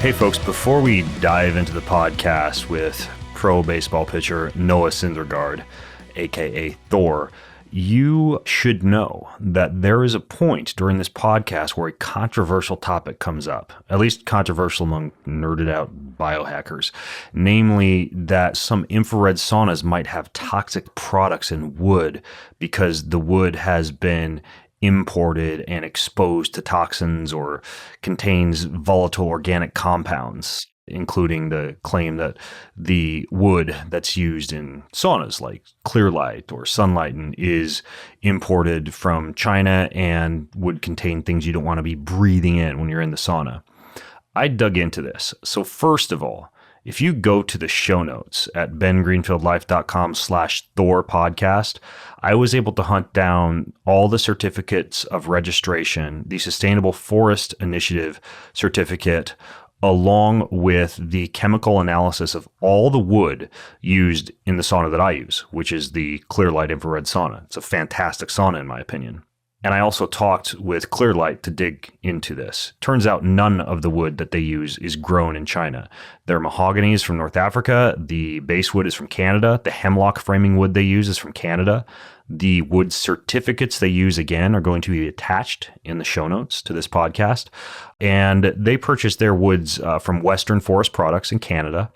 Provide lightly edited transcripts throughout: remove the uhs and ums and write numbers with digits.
Hey folks, before we dive into the podcast with pro baseball pitcher Noah Syndergaard, aka Thor, you should know that there is a point during this podcast where a controversial topic comes up, at least controversial among nerded out biohackers, namely that some infrared saunas might have toxic products in wood because the wood has been imported and exposed to toxins or contains volatile organic compounds, including the claim that the wood that's used in saunas like Clearlight or Sunlighten is imported from China and would contain things you don't want to be breathing in when you're in the sauna. I dug into this. So first of all, if you go to the show notes at bengreenfieldlife.com/Thor podcast, I was able to hunt down all the certificates of registration, the Sustainable Forest Initiative certificate, along with the chemical analysis of all the wood used in the sauna that I use, which is the Clearlight infrared sauna. It's a fantastic sauna in my opinion. And I also talked with Clearlight to dig into this. Turns out none of the wood that they use is grown in China. Their mahogany is from North Africa. The basswood is from Canada. The hemlock framing wood they use is from Canada. The wood certificates they use, again, are going to be attached in the show notes to this podcast. And they purchase their woods from Western Forest Products in Canada.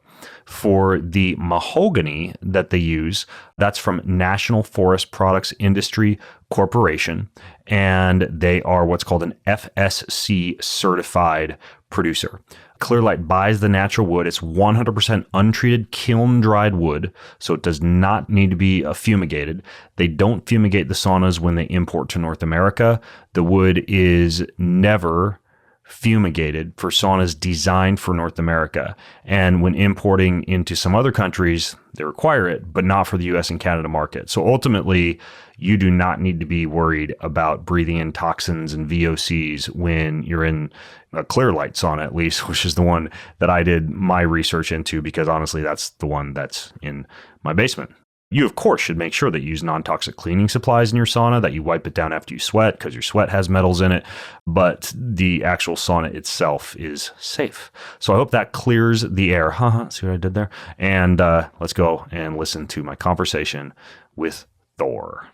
For the mahogany that they use, that's from National Forest Products Industry Corporation, and they are what's called an FSC certified producer. Clearlight buys the natural wood. It's 100% untreated kiln-dried wood, so it does not need to be fumigated. They don't fumigate the saunas when they import to North America. The wood is never fumigated for saunas designed for North America. And when importing into some other countries, they require it, but not for the US and Canada market. So ultimately, you do not need to be worried about breathing in toxins and VOCs when you're in a Clearlight sauna, at least, which is the one that I did my research into, because honestly, that's the one that's in my basement. You, of course, should make sure that you use non-toxic cleaning supplies in your sauna, that you wipe it down after you sweat because your sweat has metals in it, but the actual sauna itself is safe. So I hope that clears the air. See what I did there? And let's go and listen to my conversation with Thor.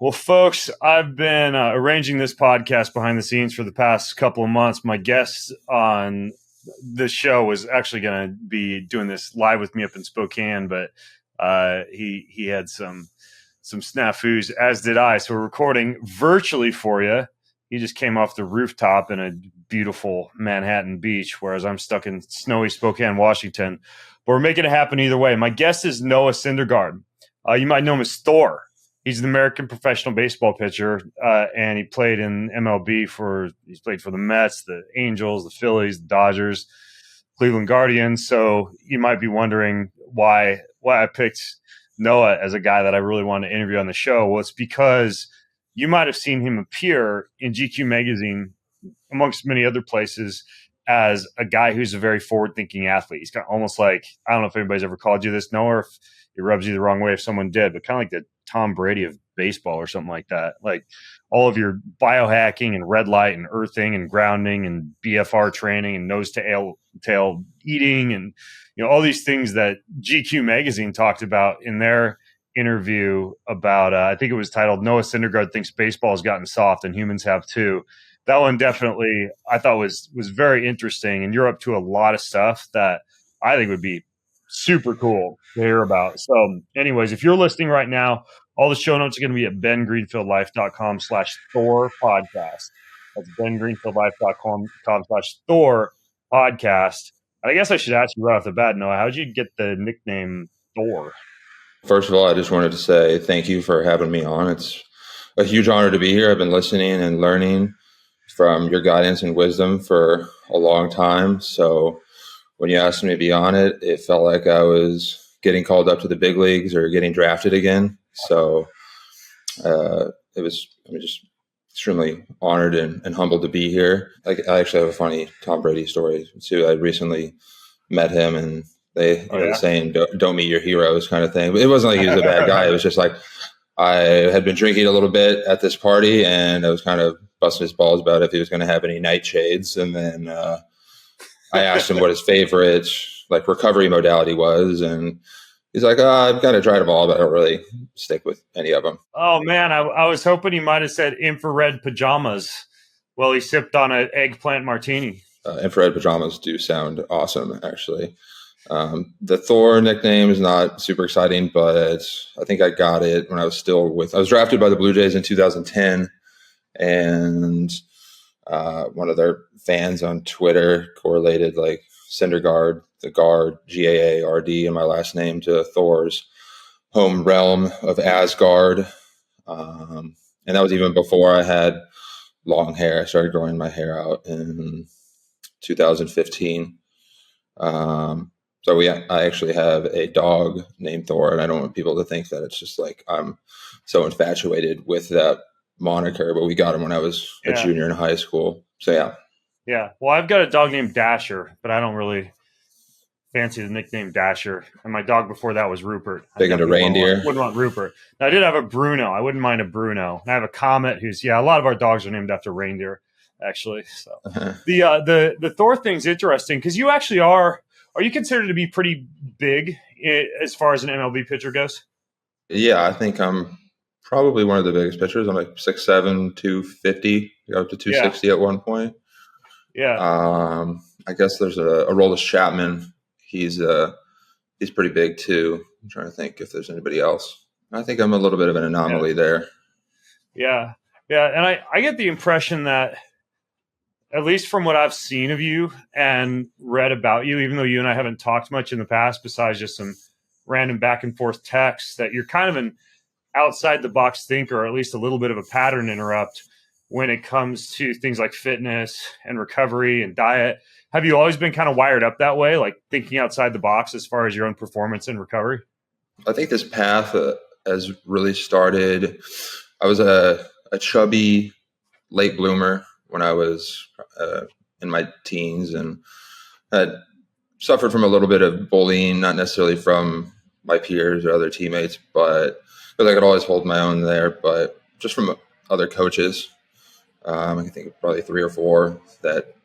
Well, folks, I've been arranging this podcast behind the scenes for the past couple of months. My guest on this show was actually going to be doing this live with me up in Spokane, but he had some snafus, as did I. So we're recording virtually for you. He just came off the rooftop in a beautiful Manhattan beach, whereas I'm stuck in snowy Spokane, Washington. But we're making it happen either way. My guest is Noah Syndergaard. You might know him as Thor. He's an American professional baseball pitcher, and he played in MLB he's played for the Mets, the Angels, the Phillies, the Dodgers, Cleveland Guardians. So you might be wondering why I picked Noah as a guy that I really wanted to interview on the show. Well, it's because you might have seen him appear in GQ magazine, amongst many other places, as a guy who's a very forward-thinking athlete. He's kind of almost like, I don't know if anybody's ever called you this, Noah, or if it rubs you the wrong way if someone did, but kind of like the Tom Brady of baseball or something like that. Like all of your biohacking and red light and earthing and grounding and BFR training and nose to tail eating and all these things that GQ magazine talked about in their interview about, I think it was titled Noah Syndergaard Thinks Baseball Has Gotten Soft and Humans Have Too. That one definitely I thought was very interesting. And you're up to a lot of stuff that I think would be super cool to hear about. So anyways, if you're listening right now, all the show notes are going to be at bengreenfieldlife.com/Thor podcast. That's bengreenfieldlife.com/Thor podcast. I guess I should ask you right off the bat, Noah, how did you get the nickname Thor? First of all, I just wanted to say thank you for having me on. It's a huge honor to be here. I've been listening and learning from your guidance and wisdom for a long time. So when you asked me to be on it, it felt like I was getting called up to the big leagues or getting drafted again. So I'm just extremely honored and humbled to be here. I actually have a funny Tom Brady story too. I recently met him, and they were saying don't meet your heroes kind of thing. But it wasn't like he was a bad guy. It was just like I had been drinking a little bit at this party, and I was kind of busting his balls about if he was going to have any nightshades. And then I asked him what his favorite like recovery modality was, and he's like, I've kind of tried them all, but I don't really stick with any of them. Oh man, I was hoping he might have said infrared pajamas while he sipped on an eggplant martini. Infrared pajamas do sound awesome, actually. The Thor nickname is not super exciting, but I think I got it when I was drafted by the Blue Jays in 2010, and one of their fans on Twitter correlated like Syndergaard, the guard, Gaard, and my last name to Thor's home realm of Asgard. And that was even before I had long hair. I started growing my hair out in 2015. So I actually have a dog named Thor, and I don't want people to think that it's just like I'm so infatuated with that moniker, but we got him when I was a junior in high school. So yeah. Yeah. Well, I've got a dog named Dasher, but I don't really fancy the nickname Dasher. And my dog before that was Rupert. Big into reindeer. Wouldn't want Rupert. Now, I did have a Bruno. I wouldn't mind a Bruno. And I have a Comet who's, a lot of our dogs are named after reindeer, actually. So the Thor thing's interesting because you actually are you considered to be pretty big as far as an MLB pitcher goes? Yeah, I think I'm probably one of the biggest pitchers. I'm like 6'7", 250, got up to 260 at one point. Yeah. I guess there's a Aroldis Chapman. He's pretty big too. I'm trying to think if there's anybody else. I think I'm a little bit of an anomaly there. Yeah. Yeah. And I get the impression that, at least from what I've seen of you and read about you, even though you and I haven't talked much in the past, besides just some random back and forth texts, that you're kind of an outside the box thinker, or at least a little bit of a pattern interrupt when it comes to things like fitness and recovery and diet. Have you always been kind of wired up that way, like thinking outside the box as far as your own performance and recovery? I think this path has really started. I was a chubby late bloomer when I was in my teens, and had suffered from a little bit of bullying, not necessarily from my peers or other teammates, but because I could always hold my own there, but just from other coaches. I can think of probably 3 or 4 that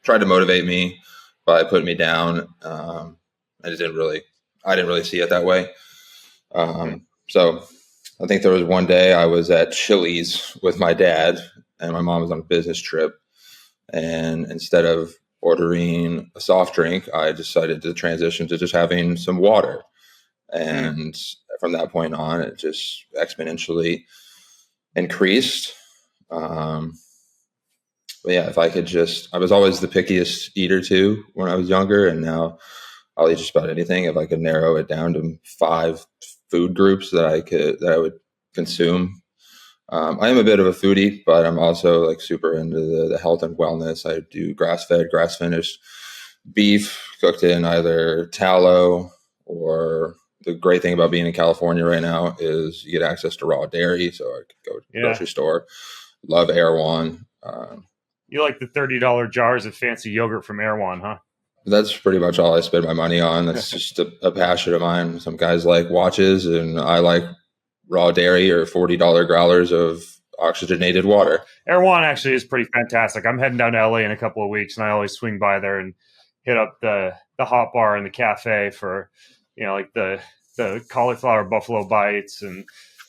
tried to motivate me by putting me down. I didn't really see it that way. So I think there was one day I was at Chili's with my dad, and my mom was on a business trip. And instead of ordering a soft drink, I decided to transition to just having some water. And from that point on, it just exponentially increased. But yeah, if I could I was always the pickiest eater too when I was younger, and now I'll eat just about anything. If I could narrow it down to 5 food groups that I would consume. I am a bit of a foodie, but I'm also like super into the health and wellness. I do grass-fed, grass-finished beef cooked in either tallow, or the great thing about being in California right now is you get access to raw dairy. So I could go to the grocery store. Love Erewhon. You like the $30 jars of fancy yogurt from Erewhon, huh? That's pretty much all I spend my money on. That's just a passion of mine. Some guys like watches, and I like raw dairy or $40 growlers of oxygenated water. Erewhon actually is pretty fantastic. I'm heading down to LA in a couple of weeks, and I always swing by there and hit up the hot bar and the cafe for, like the cauliflower buffalo bites and,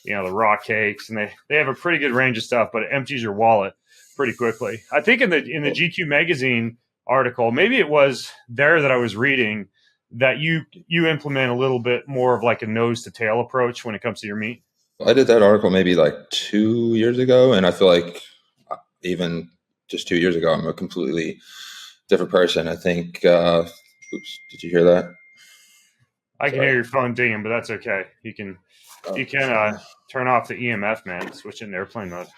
the raw cakes. And they have a pretty good range of stuff, but it empties your wallet pretty quickly. I think in the GQ magazine article, maybe it was there that I was reading, that you implement a little bit more of like a nose to tail approach when it comes to your meat. I did that article maybe like 2 years ago, and I feel like even just 2 years ago, I'm a completely different person. I think, oops, did you hear that? I can hear your phone dinging, but that's okay. You can turn off the EMF, man. Switch into airplane mode.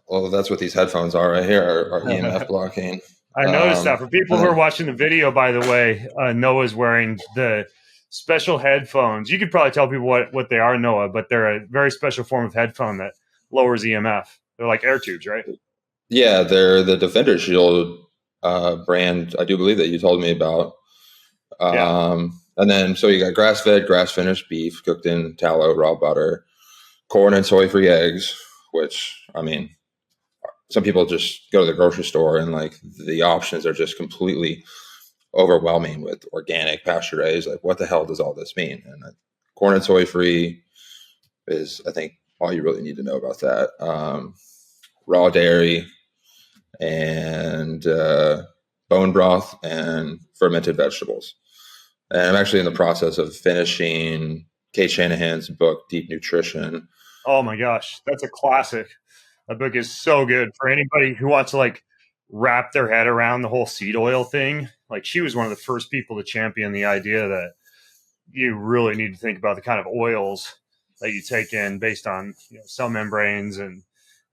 Well, that's what these headphones are right here, are EMF blocking. I noticed that. For people who are watching the video, by the way, Noah's wearing the special headphones. You could probably tell people what they are, Noah, but they're a very special form of headphone that lowers EMF. They're like air tubes, right? Yeah, they're the Defender Shield brand, I do believe, that you told me about. And then, so you got grass-fed, grass-finished beef cooked in tallow, raw butter, corn and soy-free eggs, which, I mean, some people just go to the grocery store and like the options are just completely overwhelming with organic, pasture raised. Like, what the hell does all this mean? And corn and soy free is, I think, all you really need to know about that. Raw dairy and bone broth and fermented vegetables. And I'm actually in the process of finishing Kate Shanahan's book, Deep Nutrition. Oh my gosh, that's a classic. That book is so good for anybody who wants to like wrap their head around the whole seed oil thing. Like, she was one of the first people to champion the idea that you really need to think about the kind of oils that you take in based on, cell membranes and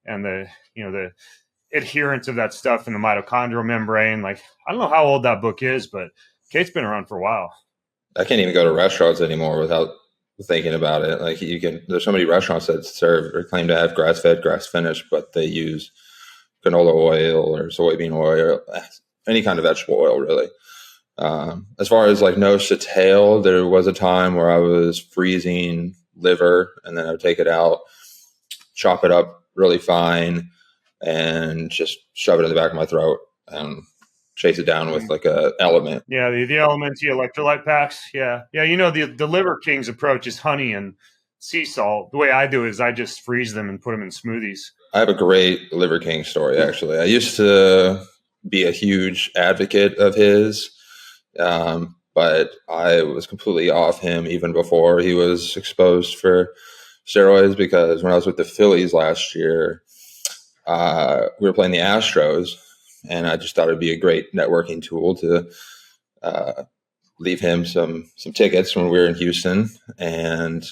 the, the adherence of that stuff in the mitochondrial membrane. Like, I don't know how old that book is, but Kate's been around for a while. I can't even go to restaurants anymore without thinking about it. Like, there's so many restaurants that serve or claim to have grass-fed, grass-finished, but they use canola oil or soybean oil, any kind of vegetable oil, really. As far as like nose to tail, there was a time where I was freezing liver, and then I would take it out, chop it up really fine, and just shove it in the back of my throat and chase it down with like a element. Yeah, the elements, the electrolyte packs. Yeah. The Liver King's approach is honey and sea salt. The way I do it is I just freeze them and put them in smoothies. I have a great Liver King story, actually. I used to be a huge advocate of his, but I was completely off him even before he was exposed for steroids, because when I was with the Phillies last year, we were playing the Astros, and I just thought it'd be a great networking tool to leave him some tickets when we were in Houston. And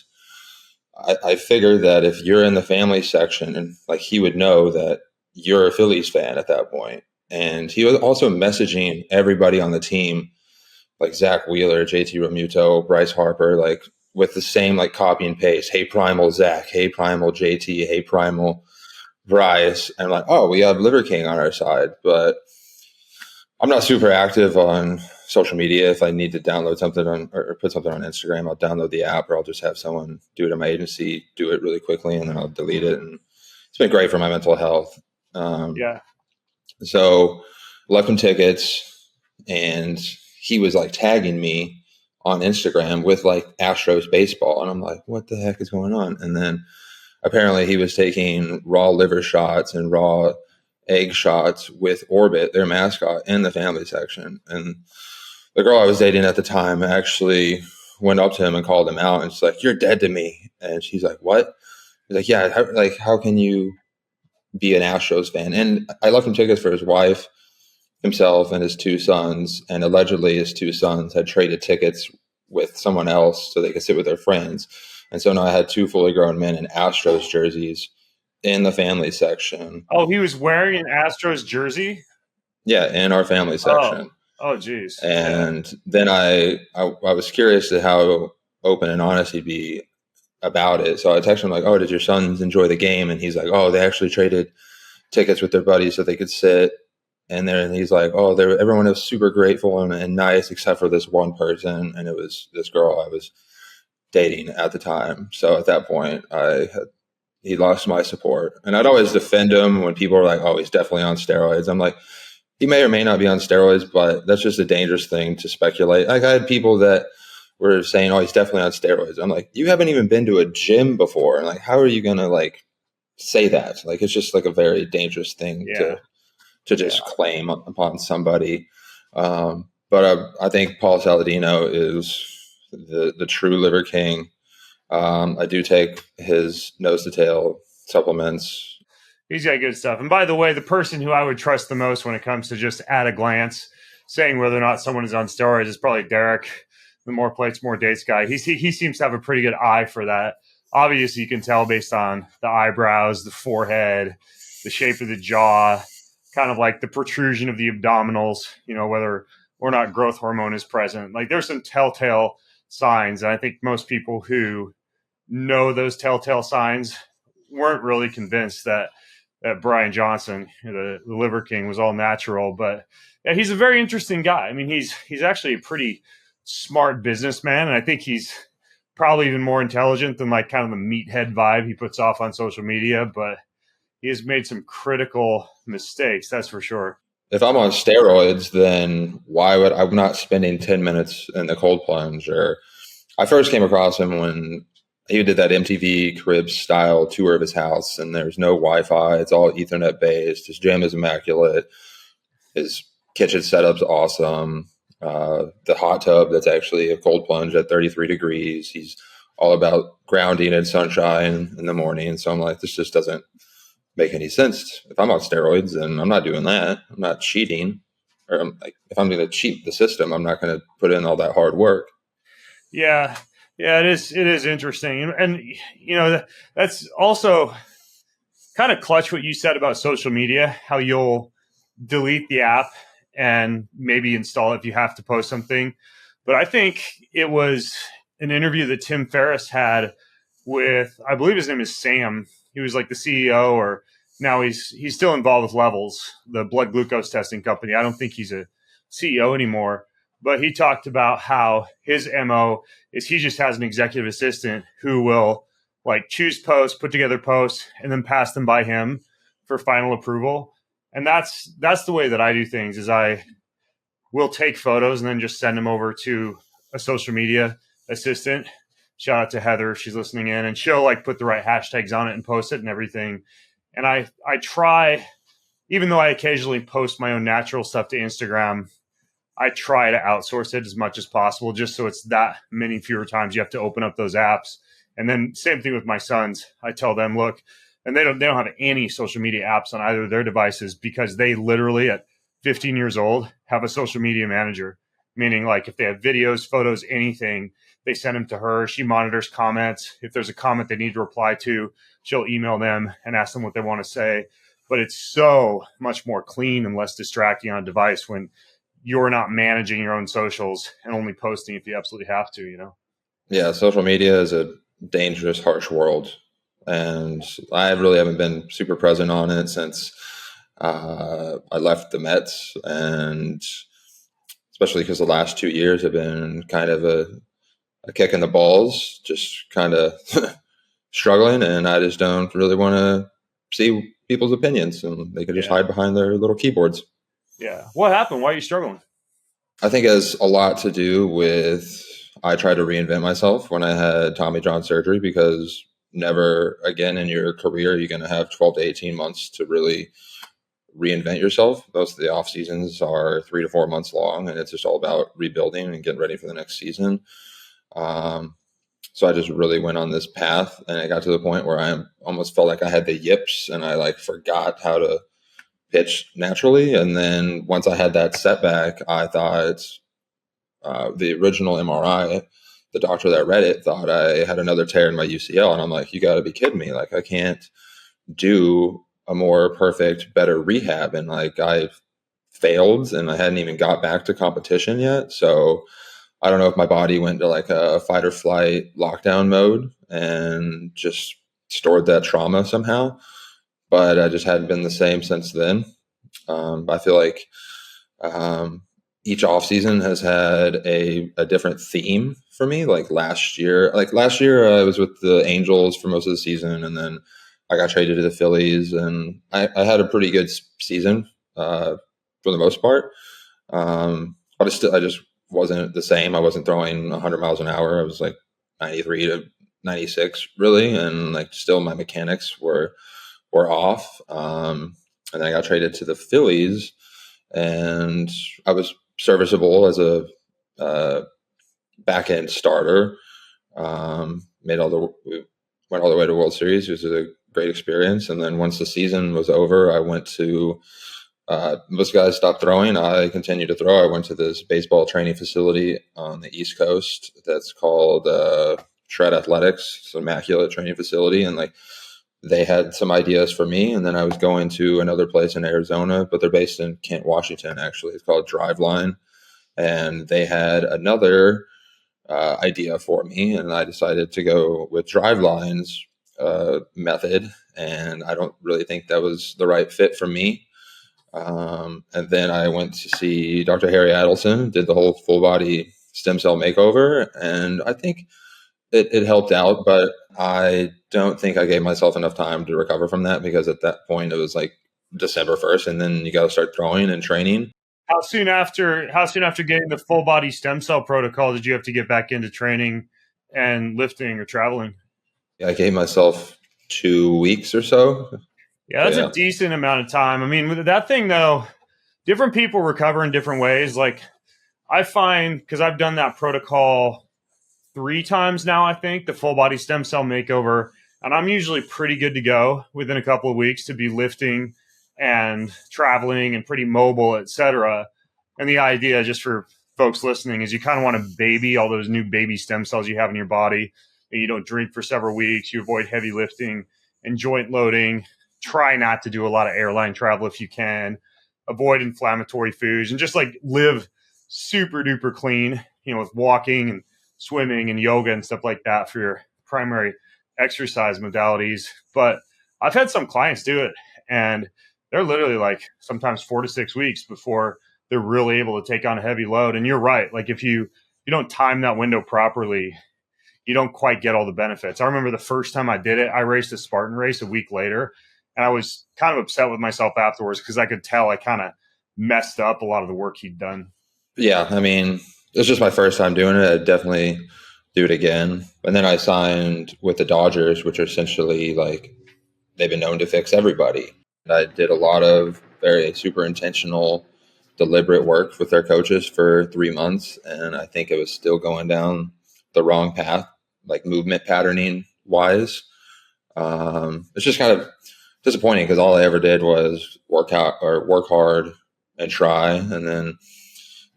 I figured that if you're in the family section, and like, he would know that you're a Phillies fan at that point. And he was also messaging everybody on the team, like Zach Wheeler, JT Realmuto, Bryce Harper, like with the same like copy and paste. Hey, Primal Zach. Hey, Primal JT. Hey, Primal Bryce. And I'm like, oh, we have Liver King on our side. But I'm not super active on social media. If I need to download something or put something on Instagram, I'll download the app, or I'll just have someone do it in my agency, do it really quickly, and then I'll delete it. And it's been great for my mental health. So left him tickets, and he was like tagging me on Instagram with like Astros baseball. And I'm like, what the heck is going on? And then apparently he was taking raw liver shots and raw egg shots with Orbit, their mascot, in the family section. And the girl I was dating at the time actually went up to him and called him out, and she's like, you're dead to me. And she's like, what? He's like, yeah, how can you be an Astros fan? And I left him tickets for his wife, himself, and his two sons. And allegedly his two sons had traded tickets with someone else so they could sit with their friends. And so now I had two fully grown men in Astros jerseys in the family section. Oh, he was wearing an Astros jersey? Yeah, in our family section. Oh, geez. And then I was curious to how open and honest he'd be about it. So I texted him like, oh, did your sons enjoy the game? And he's like, oh, they actually traded tickets with their buddies so they could sit. And then he's like, oh, everyone was super grateful and nice except for this one person. And it was this girl I was dating at the time. So at that point, he lost my support. And I'd always defend him when people were like, oh, he's definitely on steroids. I'm like, he may or may not be on steroids, but that's just a dangerous thing to speculate. Like, I had people that were saying, oh, he's definitely on steroids. I'm like, you haven't even been to a gym before. And like, how are you going to like say that? Like, it's just like a very dangerous thing to just claim upon somebody. But I think Paul Saladino is the true Liver King. I do take his nose to tail supplements. He's got good stuff. And by the way, the person who I would trust the most when it comes to just at a glance saying whether or not someone is on steroids is probably Derek, the more plates, more dates guy. He seems to have a pretty good eye for that. Obviously, you can tell based on the eyebrows, the forehead, the shape of the jaw, kind of like the protrusion of the abdominals, whether or not growth hormone is present. Like, there's some telltale signs. And I think most people who know those telltale signs weren't really convinced that Brian Johnson, the Liver King, was all natural. But yeah, he's a very interesting guy. I mean, he's actually a pretty smart businessman. And I think he's probably even more intelligent than like kind of the meathead vibe he puts off on social media. But he has made some critical mistakes. That's for sure. If I'm on steroids, then why would I'm not spending 10 minutes in the cold plunge? Or I first came across him when he did that MTV Cribs style tour of his house, and there's no Wi-Fi. It's all Ethernet based. His gym is immaculate. His kitchen setup's awesome. The hot tub that's actually a cold plunge at 33 degrees. He's all about grounding and sunshine in the morning. So I'm like, this just doesn't make any sense. If I'm on steroids, then I'm not doing that. I'm not cheating. Or if I'm going to cheat the system, I'm not going to put in all that hard work. Yeah. Yeah, it is interesting. And that's also kind of clutch what you said about social media, how you'll delete the app and maybe install it if you have to post something. But I think it was an interview that Tim Ferriss had with, I believe his name is Sam. He was like the CEO, or now he's still involved with Levels, the blood glucose testing company. I don't think he's a CEO anymore, but he talked about how his MO is he just has an executive assistant who will like choose posts, put together posts, and then pass them by him for final approval. And that's the way that I do things is I will take photos and then just send them over to a social media assistant. Shout out to Heather if she's listening in, and she'll like put the right hashtags on it and post it and everything. And I try, even though I occasionally post my own natural stuff to Instagram, I try to outsource it as much as possible, just so it's that many fewer times you have to open up those apps. And then same thing with my sons. I tell them, look, and they don't have any social media apps on either of their devices because they literally at 15 years old have a social media manager, meaning like if they have videos, photos, anything, they send them to her. She monitors comments. If there's a comment they need to reply to, she'll email them and ask them what they want to say. But it's so much more clean and less distracting on a device when you're not managing your own socials and only posting if you absolutely have to, Yeah, social media is a dangerous, harsh world. And I really haven't been super present on it since I left the Mets, and especially because the last 2 years have been kind of a kick in the balls, just kind of struggling, and I just don't really want to see people's opinions, and they can just hide behind their little keyboards. Yeah. What happened? Why are you struggling? I think it has a lot to do with I tried to reinvent myself when I had Tommy John surgery, because never again in your career you're going to have 12 to 18 months to really reinvent yourself. Most of the off seasons are 3 to 4 months long, and it's just all about rebuilding and getting ready for the next season. So I just really went on this path, and it got to the point where I almost felt like I had the yips, and I like forgot how to pitch naturally. And then once I had that setback, I thought the original MRI, the doctor that read it thought I had another tear in my UCL. And I'm like, you got to be kidding me. Like, I can't do a more perfect, better rehab. And like, I failed and I hadn't even got back to competition yet. So I don't know if my body went to like a fight or flight lockdown mode and just stored that trauma somehow. But I just hadn't been the same since then. I feel like each off season has had a different theme for me. Like last year I was with the Angels for most of the season, and then I got traded to the Phillies, and I had a pretty good season for the most part. But I just wasn't the same. I wasn't throwing 100 miles an hour. I was like 93 to 96 really, and like still my mechanics were off. And then I got traded to the Phillies, and I was serviceable as a back end starter. Went all the way to World Series. It was a great experience. And then once the season was over, I went to most guys stopped throwing. I continued to throw. I went to this baseball training facility on the East Coast that's called Shred Athletics. It's an immaculate training facility, and like they had some ideas for me. And then I was going to another place in Arizona, but they're based in Kent, Washington, actually. It's called Driveline. And they had another idea for me, and I decided to go with Driveline's method. And I don't really think that was the right fit for me. And then I went to see Dr. Harry Adelson, did the whole full body stem cell makeover. And I think it helped out, but I don't think I gave myself enough time to recover from that, because at that point it was like December 1st, and then you got to start throwing and training. How soon after getting the full body stem cell protocol did you have to get back into training and lifting or traveling? I gave myself 2 weeks or so. Yeah, that's a Yeah. decent amount of time. I mean, with that thing though, different people recover in different ways. Like I find, because I've done that protocol 3 times now, I think, the full body stem cell makeover. And I'm usually pretty good to go within a couple of weeks to be lifting and traveling and pretty mobile, et cetera. And the idea, just for folks listening, is you kind of want to baby all those new baby stem cells you have in your body. And you don't drink for several weeks. You avoid heavy lifting and joint loading. Try not to do a lot of airline travel if you can. Avoid inflammatory foods and just like live super duper clean, with walking and swimming and yoga and stuff like that for your primary exercise modalities. But I've had some clients do it, and they're literally like sometimes 4 to 6 weeks before they're really able to take on a heavy load. And you're right. Like if you don't time that window properly, you don't quite get all the benefits. I remember the first time I did it, I raced a Spartan race a week later, and I was kind of upset with myself afterwards because I could tell I kind of messed up a lot of the work he'd done. Yeah. I mean, it was just my first time doing it. I'd definitely do it again. And then I signed with the Dodgers, which are essentially like, they've been known to fix everybody. I did a lot of very super intentional, deliberate work with their coaches for 3 months. And I think it was still going down the wrong path, like movement patterning wise. It's just kind of disappointing because all I ever did was work work hard and try. And then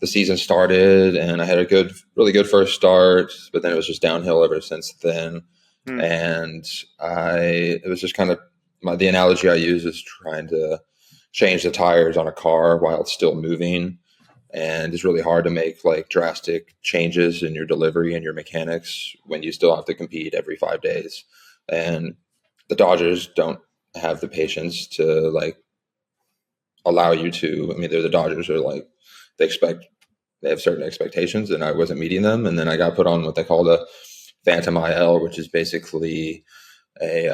the season started and I had a really good first start, but then it was just downhill ever since then. And it was just kind of the analogy I use is trying to change the tires on a car while it's still moving. And it's really hard to make like drastic changes in your delivery and your mechanics when you still have to compete every 5 days. And the Dodgers don't have the patience to like allow you to. I mean, they're the Dodgers are like they have certain expectations, and I wasn't meeting them. And then I got put on what they call the Phantom IL, which is basically they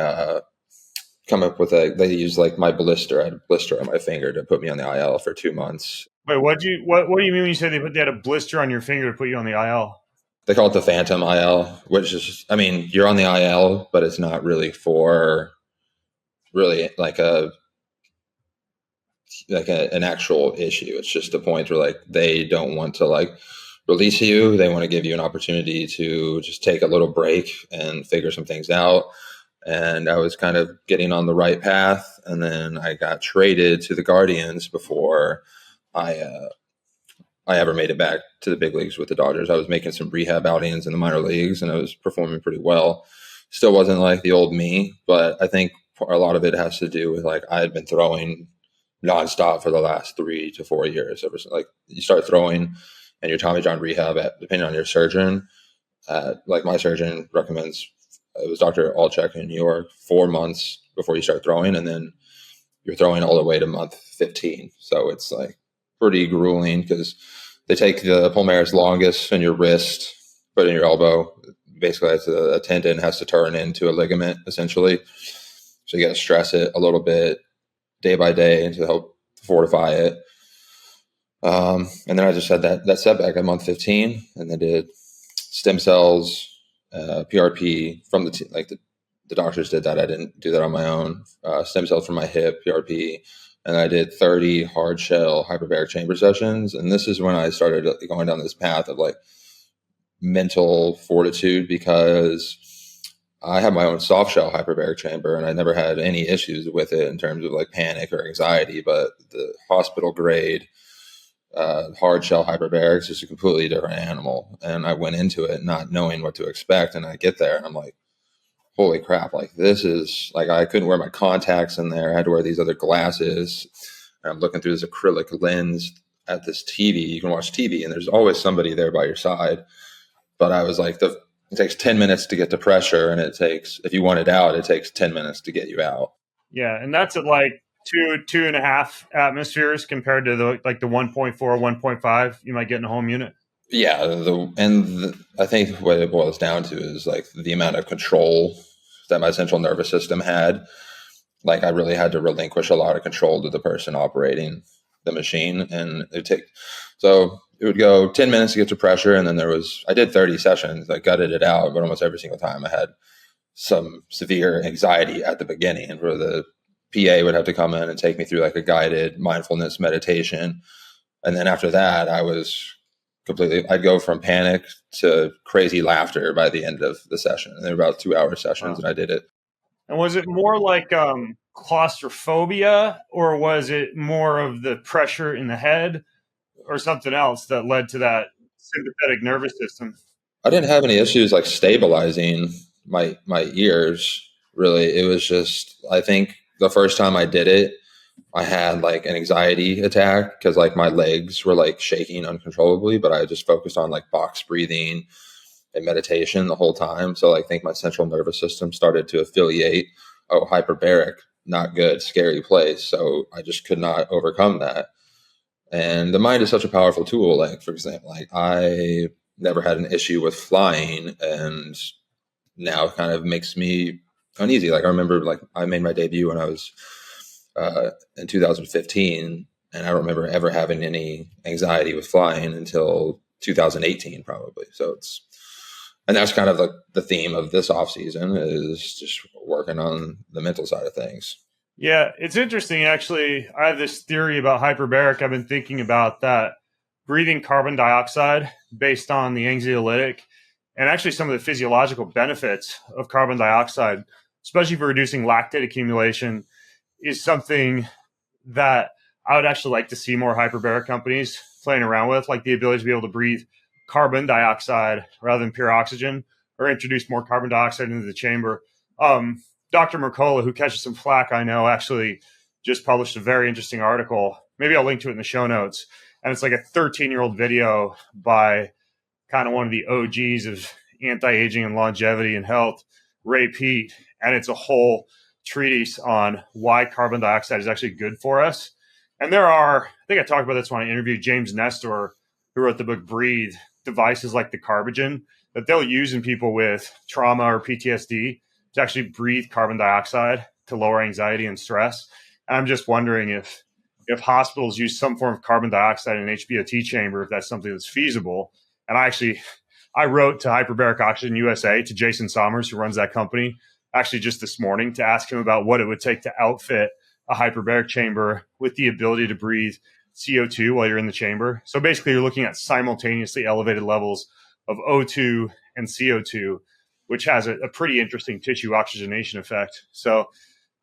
use like my blister. I had a blister on my finger to put me on the IL for 2 months. Wait, what do you mean when you say they had a blister on your finger to put you on the IL? They call it the Phantom IL, which is, I mean, you're on the IL, but it's not really for really like an actual issue. It's just a point where like they don't want to like release you. They want to give you an opportunity to just take a little break and figure some things out. And I was kind of getting on the right path, and then I got traded to the Guardians before I ever made it back to the big leagues with the Dodgers. I was making some rehab outings in the minor leagues, and I was performing pretty well. Still wasn't like the old me, but I think a lot of it has to do with like I had been throwing nonstop for the last 3 to 4 years. Ever since like you start throwing and your Tommy John rehab, depending on your surgeon, like my surgeon recommends, it was Dr. Alchek in New York, 4 months before you start throwing, and then you're throwing all the way to month 15. So it's like pretty grueling because they take the palmaris longus in your wrist, put it in your elbow. Basically, it's a tendon has to turn into a ligament essentially. So you got to stress it a little bit day by day to help fortify it. And then I just had that setback at month 15, and then did stem cells, PRP from the doctors did that. I didn't do that on my own. Stem cells from my hip, PRP, and I did 30 hard shell hyperbaric chamber sessions. And this is when I started going down this path of like mental fortitude, because I have my own soft shell hyperbaric chamber and I never had any issues with it in terms of like panic or anxiety, but the hospital grade hard shell hyperbarics is a completely different animal. And I went into it not knowing what to expect. And I get there and I'm like, holy crap, like this is like, I couldn't wear my contacts in there. I had to wear these other glasses. And I'm looking through this acrylic lens at this TV. You can watch TV and there's always somebody there by your side. But I was like, it takes 10 minutes to get to pressure, and if you want it out, it takes 10 minutes to get you out. Yeah. And that's at like 2.5 atmospheres compared to the 1.4, 1.5 you might get in a home unit. Yeah, I think what it boils down to is like the amount of control that my central nervous system had. Like I really had to relinquish a lot of control to the person operating the machine, and it would go 10 minutes to get to pressure, and then I did 30 sessions. I gutted it out, but almost every single time I had some severe anxiety at the beginning, where the PA would have to come in and take me through like a guided mindfulness meditation. And then after that, I'd go from panic to crazy laughter by the end of the session. And they're about 2 hour sessions, and I did it. And was it more like claustrophobia, or was it more of the pressure in the head, or something else that led to that sympathetic nervous system? I didn't have any issues like stabilizing my ears, really. It was just, I think the first time I did it, I had like an anxiety attack because like my legs were like shaking uncontrollably, but I just focused on like box breathing and meditation the whole time. So like, I think my central nervous system started to affiliate, oh, hyperbaric, not good, scary place. So I just could not overcome that. And the mind is such a powerful tool. Like, for example, like I never had an issue with flying, and now it kind of makes me uneasy. Like I remember like I made my debut when I was in 2015, and I don't remember ever having any anxiety with flying until 2018 probably. And that's kind of the theme of this off season, is just working on the mental side of things. Yeah, it's interesting. Actually, I have this theory about hyperbaric. I've been thinking about that breathing carbon dioxide based on the anxiolytic and actually some of the physiological benefits of carbon dioxide, especially for reducing lactate accumulation, is something that I would actually like to see more hyperbaric companies playing around with, like the ability to be able to breathe carbon dioxide rather than pure oxygen, or introduce more carbon dioxide into the chamber. Dr. Mercola, who catches some flack, I know, actually just published a very interesting article. Maybe I'll link to it in the show notes. And it's like a 13-year-old video by kind of one of the OGs of anti-aging and longevity and health, Ray Peat. And it's a whole treatise on why carbon dioxide is actually good for us. And there are, I think I talked about this when I interviewed James Nestor, who wrote the book Breathe, devices like the Carbogen that they'll use in people with trauma or PTSD to actually breathe carbon dioxide to lower anxiety and stress. And I'm just wondering if hospitals use some form of carbon dioxide in an HBOT chamber, if that's something that's feasible. And I wrote to Hyperbaric Oxygen USA, to Jason Sommers, who runs that company, actually just this morning, to ask him about what it would take to outfit a hyperbaric chamber with the ability to breathe CO2 while you're in the chamber. So basically, you're looking at simultaneously elevated levels of O2 and CO2, which has a pretty interesting tissue oxygenation effect. So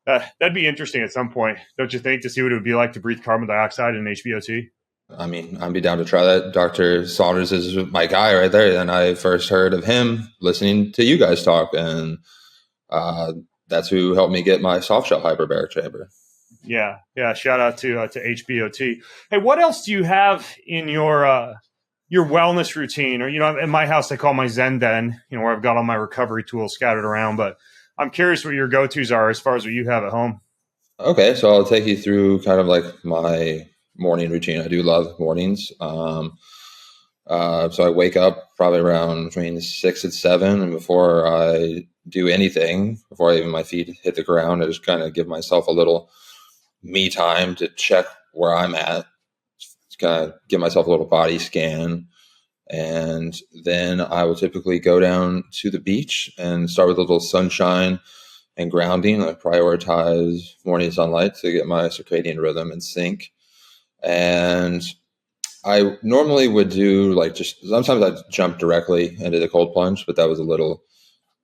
that'd be interesting at some point, don't you think, to see what it would be like to breathe carbon dioxide in HBOT? I mean, I'd be down to try that. Dr. Saunders is my guy right there. And I first heard of him listening to you guys talk. And that's who helped me get my soft shell hyperbaric chamber. Yeah. Shout out to HBOT. Hey, what else do you have in your wellness routine? Or, in my house, I call my Zen den, where I've got all my recovery tools scattered around. But I'm curious what your go-tos are as far as what you have at home. Okay, so I'll take you through kind of like my morning routine. I do love mornings. So I wake up probably around between 6 and 7, and before I do anything, before even my feet hit the ground, I just kind of give myself a little me time to check where I'm at. Just kind of give myself a little body scan, and then I will typically go down to the beach and start with a little sunshine and grounding. I prioritize morning sunlight to get my circadian rhythm in sync. And I normally would do sometimes I'd jump directly into the cold plunge, but that was a little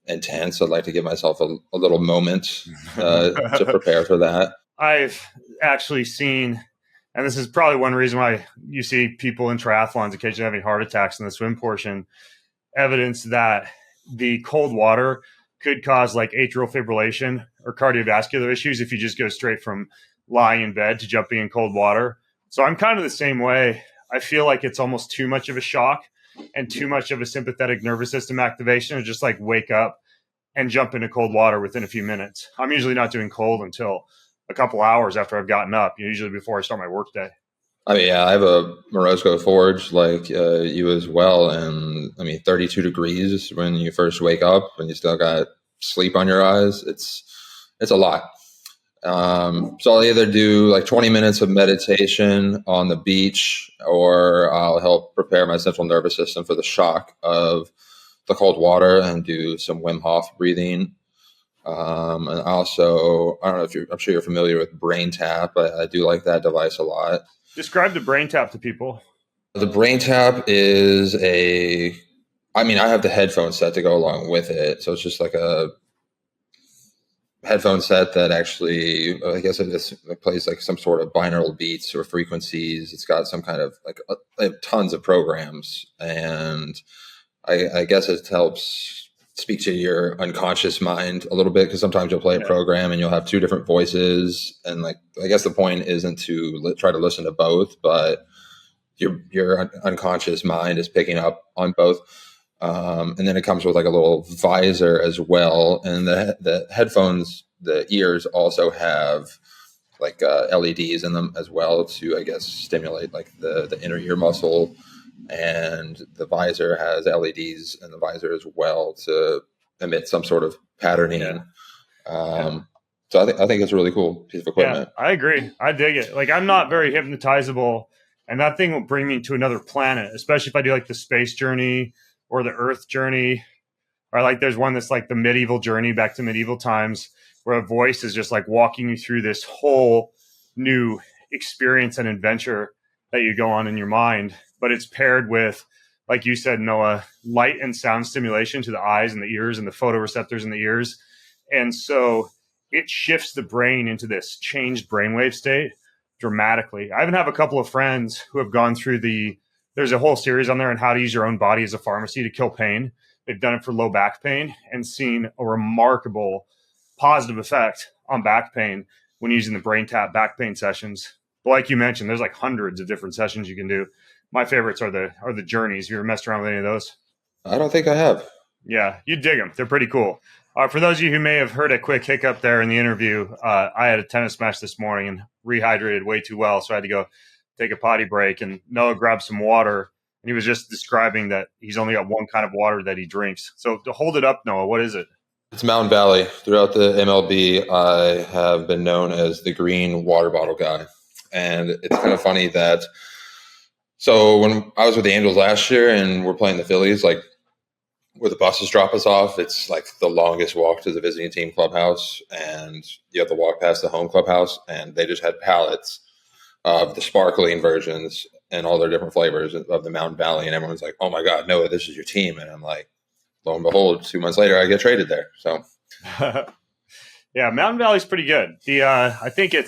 intense. I'd like to give myself a little moment to prepare for that. I've actually seen, and this is probably one reason why you see people in triathlons occasionally having heart attacks in the swim portion, evidence that the cold water could cause like atrial fibrillation or cardiovascular issues if you just go straight from lying in bed to jumping in cold water. So I'm kind of the same way. I feel like it's almost too much of a shock and too much of a sympathetic nervous system activation to just like wake up and jump into cold water within a few minutes. I'm usually not doing cold until a couple hours after I've gotten up, usually before I start my workday. I mean, yeah, I have a Morosco Forge like you as well. And I mean, 32 degrees when you first wake up and you still got sleep on your eyes. It's a lot. So I'll either do like 20 minutes of meditation on the beach, or I'll help prepare my central nervous system for the shock of the cold water and do some Wim Hof breathing. And also, I don't know if I'm sure you're familiar with Brain Tap. I do like that device a lot. Describe the brain tap to people. The Brain Tap is I mean, I have the headphone set to go along with it. So it's just like a headphone set that actually, I guess it plays like some sort of binaural beats or frequencies. It's got some kind of like tons of programs. And I guess it helps speak to your unconscious mind a little bit, because sometimes you'll play a program and you'll have two different voices. And like, I guess the point isn't to try to listen to both, but your unconscious mind is picking up on both. And then it comes with like a little visor as well. And the headphones, the ears also have like LEDs in them as well to, I guess, stimulate like the inner ear muscle. And the visor has LEDs in the visor as well to emit some sort of patterning. So I think it's a really cool piece of equipment. Yeah, I agree. I dig it. Like, I'm not very hypnotizable, and that thing will bring me to another planet, especially if I do like the space journey or the Earth journey, or like there's one that's like the medieval journey back to medieval times, where a voice is just like walking you through this whole new experience and adventure that you go on in your mind. But it's paired with, like you said, Noah, light and sound stimulation to the eyes and the ears and the photoreceptors in the ears. And so it shifts the brain into this changed brainwave state dramatically. I even have a couple of friends who have gone through there's a whole series on there on how to use your own body as a pharmacy to kill pain. They've done it for low back pain and seen a remarkable positive effect on back pain when using the Brain Tap back pain sessions. But like you mentioned, there's like hundreds of different sessions you can do. My favorites are the journeys. Have you ever messed around with any of those? I don't think I have. Yeah, you dig them. They're pretty cool. For those of you who may have heard a quick hiccup there in the interview, I had a tennis match this morning and rehydrated way too well, so I had to go take a potty break. And Noah grabbed some water, and he was just describing that he's only got one kind of water that he drinks. So to hold it up, Noah, what is it? It's Mountain Valley. Throughout the MLB, I have been known as the green water bottle guy. And it's kind of funny that, so when I was with the Angels last year and we're playing the Phillies, like where the buses drop us off, it's like the longest walk to the visiting team clubhouse, and you have to walk past the home clubhouse, and they just had pallets of the sparkling versions and all their different flavors of the Mountain Valley. And everyone's like, oh my God, Noah, this is your team. And I'm like, lo and behold, 2 months later, I get traded there. So, yeah, Mountain Valley's pretty good. I think I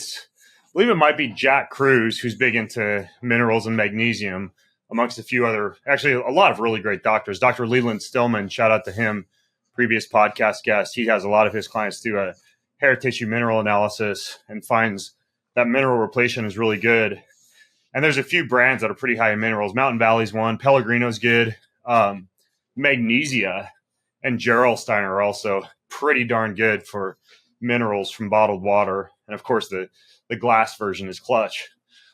believe it might be Jack Cruz, who's big into minerals and magnesium, amongst a few other, actually a lot of really great doctors. Dr. Leland Stillman, shout out to him, previous podcast guest. He has a lot of his clients do a hair tissue mineral analysis and finds that mineral repletion is really good. And there's a few brands that are pretty high in minerals. Mountain Valley's one. Pellegrino's good. Magnesia and Gerolstein are also pretty darn good for minerals from bottled water. And of course, the glass version is clutch.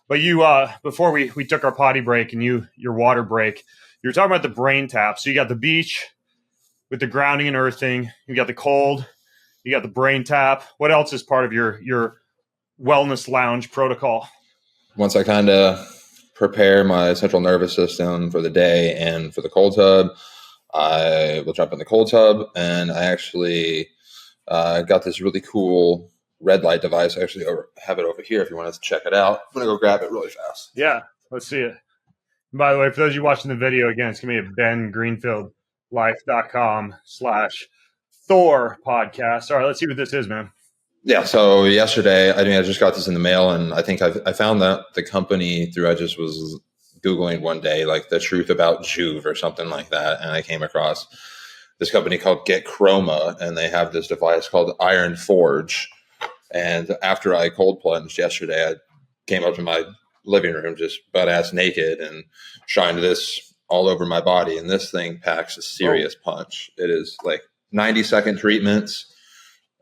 But you, before we took our potty break and your water break, you were talking about the Brain Tap. So you got the beach with the grounding and earthing. You got the cold. You got the Brain Tap. What else is part of your wellness lounge protocol? Once I kind of prepare my central nervous system for the day and for the cold tub, I will jump in the cold tub, and I actually got this really cool red light device. I actually have it over here if you want to check it out. I'm going to go grab it really fast. Yeah, let's see it. And by the way, for those of you watching the video, again, it's going to be at bengreenfieldlife.com/Thor podcast. All right, let's see what this is, man. Yeah, so yesterday, I just got this in the mail, and I think I found that the company I just was Googling one day, like the truth about Juve or something like that, and I came across this company called Get Chroma, and they have this device called Iron Forge. And after I cold plunged yesterday, I came up to my living room just butt ass naked and shined this all over my body, and this thing packs a serious punch. It is like 90-second treatments.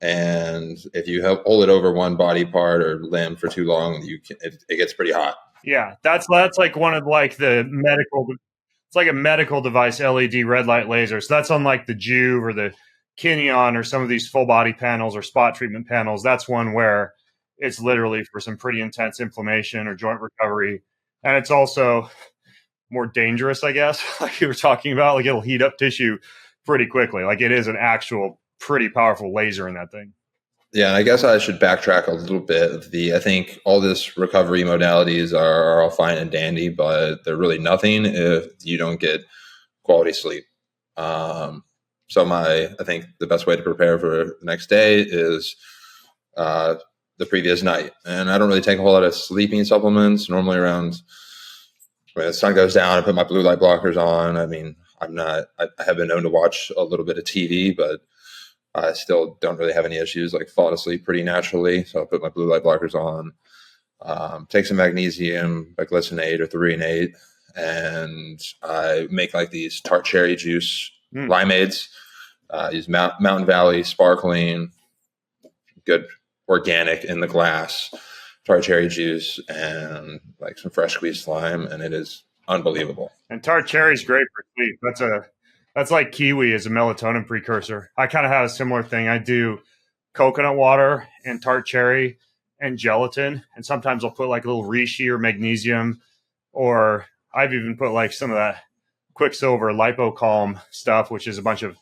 And if you hold it over one body part or limb for too long, it gets pretty hot. Yeah, that's like one of like the medical. It's like a medical device, LED red light laser. So that's unlike the Juve or the Kinneon or some of these full body panels or spot treatment panels. That's one where it's literally for some pretty intense inflammation or joint recovery, and it's also more dangerous, I guess. Like you were talking about, like it'll heat up tissue pretty quickly. Like it is an actual pretty powerful laser in that thing. Yeah, and I guess I should backtrack a little bit. I think all this recovery modalities are all fine and dandy, but they're really nothing if you don't get quality sleep. So I think the best way to prepare for the next day is the previous night. And I don't really take a whole lot of sleeping supplements. Normally around when the sun goes down, I put my blue light blockers on. I mean, I have been known to watch a little bit of TV, but I still don't really have any issues, like falling asleep pretty naturally. So I'll put my blue light blockers on, take some magnesium, like glycinate or threonate, and I make like these tart cherry juice limeades. Use Mountain Valley sparkling, good organic in the glass, tart cherry juice, and like some fresh squeezed lime, and it is unbelievable. And tart cherry is great for sleep. That's like kiwi as a melatonin precursor. I kind of have a similar thing. I do coconut water and tart cherry and gelatin, and sometimes I'll put like a little reishi or magnesium, or I've even put like some of that Quicksilver lipocalm stuff, which is a bunch of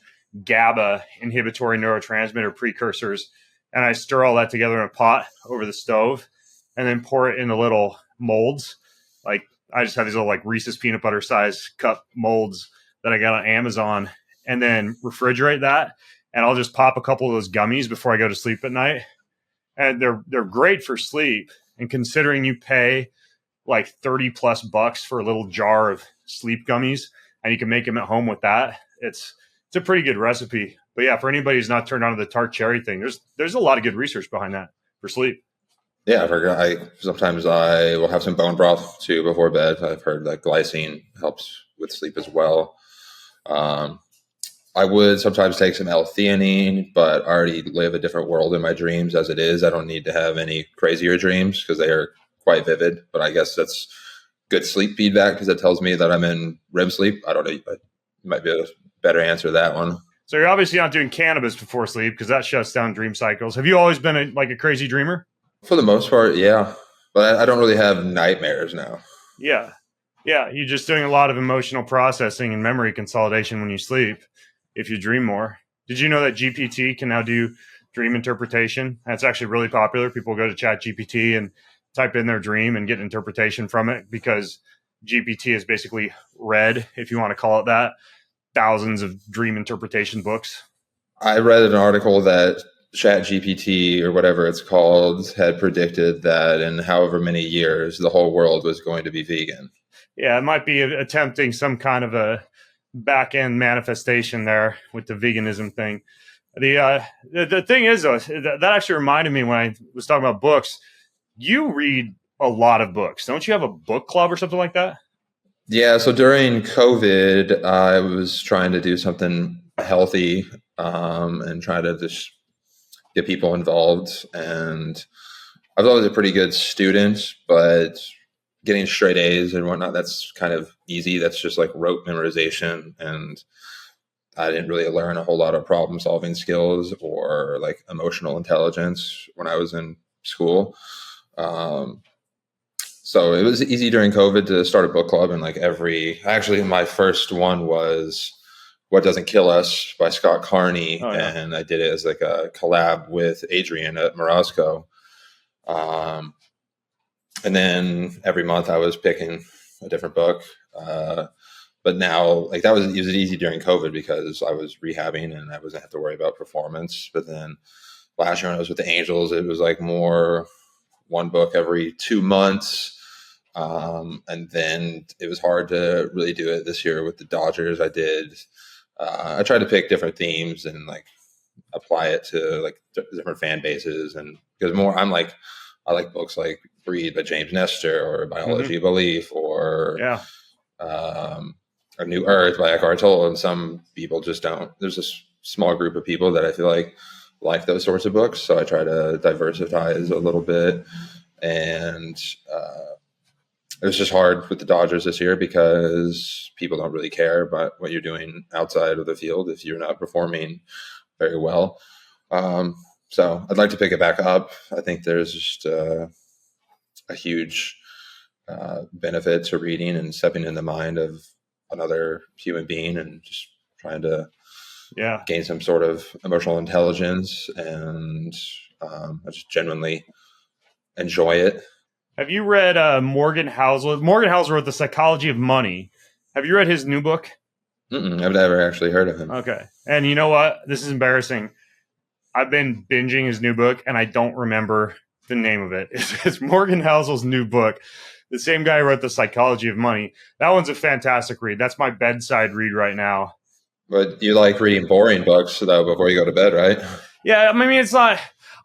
GABA inhibitory neurotransmitter precursors, and I stir all that together in a pot over the stove, and then pour it into little molds. Like I just have these little like Reese's peanut butter size cup molds that I got on Amazon, and then refrigerate that. And I'll just pop a couple of those gummies before I go to sleep at night. And they're great for sleep. And considering you pay like 30 plus bucks for a little jar of sleep gummies, and you can make them at home with that, it's a pretty good recipe. But yeah, for anybody who's not turned on to the tart cherry thing, there's a lot of good research behind that for sleep. Yeah, sometimes I will have some bone broth too before bed. I've heard that glycine helps with sleep as well. I would sometimes take some L-theanine, but I already live a different world in my dreams as it is. I don't need to have any crazier dreams because they are quite vivid. But I guess that's good sleep feedback because it tells me that I'm in REM sleep. I don't know. It might be a better answer to that one. So you're obviously not doing cannabis before sleep because that shuts down dream cycles. Have you always been a crazy dreamer? For the most part, yeah. But I don't really have nightmares now. Yeah. Yeah. You're just doing a lot of emotional processing and memory consolidation when you sleep if you dream more. Did you know that GPT can now do dream interpretation? That's actually really popular. People go to ChatGPT and type in their dream and get interpretation from it because GPT has basically read, if you want to call it that, thousands of dream interpretation books. I read an article that ChatGPT or whatever it's called had predicted that in however many years the whole world was going to be vegan. Yeah, it might be attempting some kind of a back end manifestation there with the veganism thing. The thing is, though, that actually reminded me when I was talking about books. You read a lot of books. Don't you have a book club or something like that? Yeah. So during COVID, I was trying to do something healthy and try to just get people involved. And I was always a pretty good student, but getting straight A's and whatnot, that's kind of easy. That's just like rote memorization. And I didn't really learn a whole lot of problem solving skills or like emotional intelligence when I was in school. So it was easy during COVID to start a book club, and actually my first one was What Doesn't Kill Us by Scott Carney. Oh, yeah. And I did it as like a collab with Adrian at Morosco. And then every month I was picking a different book. But now it was easy during COVID because I was rehabbing and I wasn't have to worry about performance. But then last year when I was with the Angels, it was like more one book every 2 months. And then it was hard to really do it this year with the Dodgers. I tried to pick different themes and like apply it to like different fan bases. And because I like books like Breathe by James Nestor or Biology of Belief or A New Earth by Eckhart Tolle. And some people just don't. There's a small group of people that I feel like those sorts of books. So I try to diversify a little bit. And it was just hard with the Dodgers this year because people don't really care about what you're doing outside of the field if you're not performing very well. So I'd like to pick it back up. I think there's just a huge benefit to reading and stepping in the mind of another human being and just trying to gain some sort of emotional intelligence. And I just genuinely enjoy it. Have you read Morgan Housel? Morgan Housel wrote The Psychology of Money. Have you read his new book? I've never actually heard of him. Okay. And you know what? This is embarrassing. I've been binging his new book, and I don't remember the name of it. It's Morgan Housel's new book. The same guy who wrote The Psychology of Money. That one's a fantastic read. That's my bedside read right now. But you like reading boring books, though, before you go to bed, right? Yeah, I mean, it's not...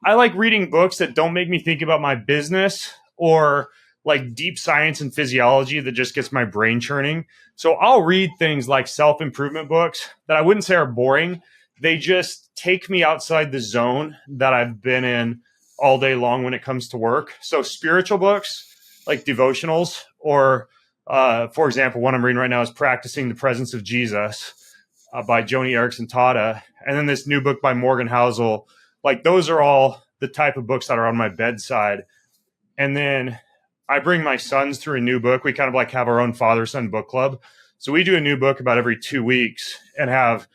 I like reading books that don't make me think about my business or like deep science and physiology that just gets my brain churning. So I'll read things like self-improvement books that I wouldn't say are boring. They just take me outside the zone that I've been in all day long when it comes to work. So spiritual books like devotionals or, for example, one I'm reading right now is Practicing the Presence of Jesus by Joni Eareckson Tada. And then this new book by Morgan Housel. Like those are all the type of books that are on my bedside. And then I bring my sons through a new book. We kind of like have our own father-son book club. So we do a new book about every 2 weeks and have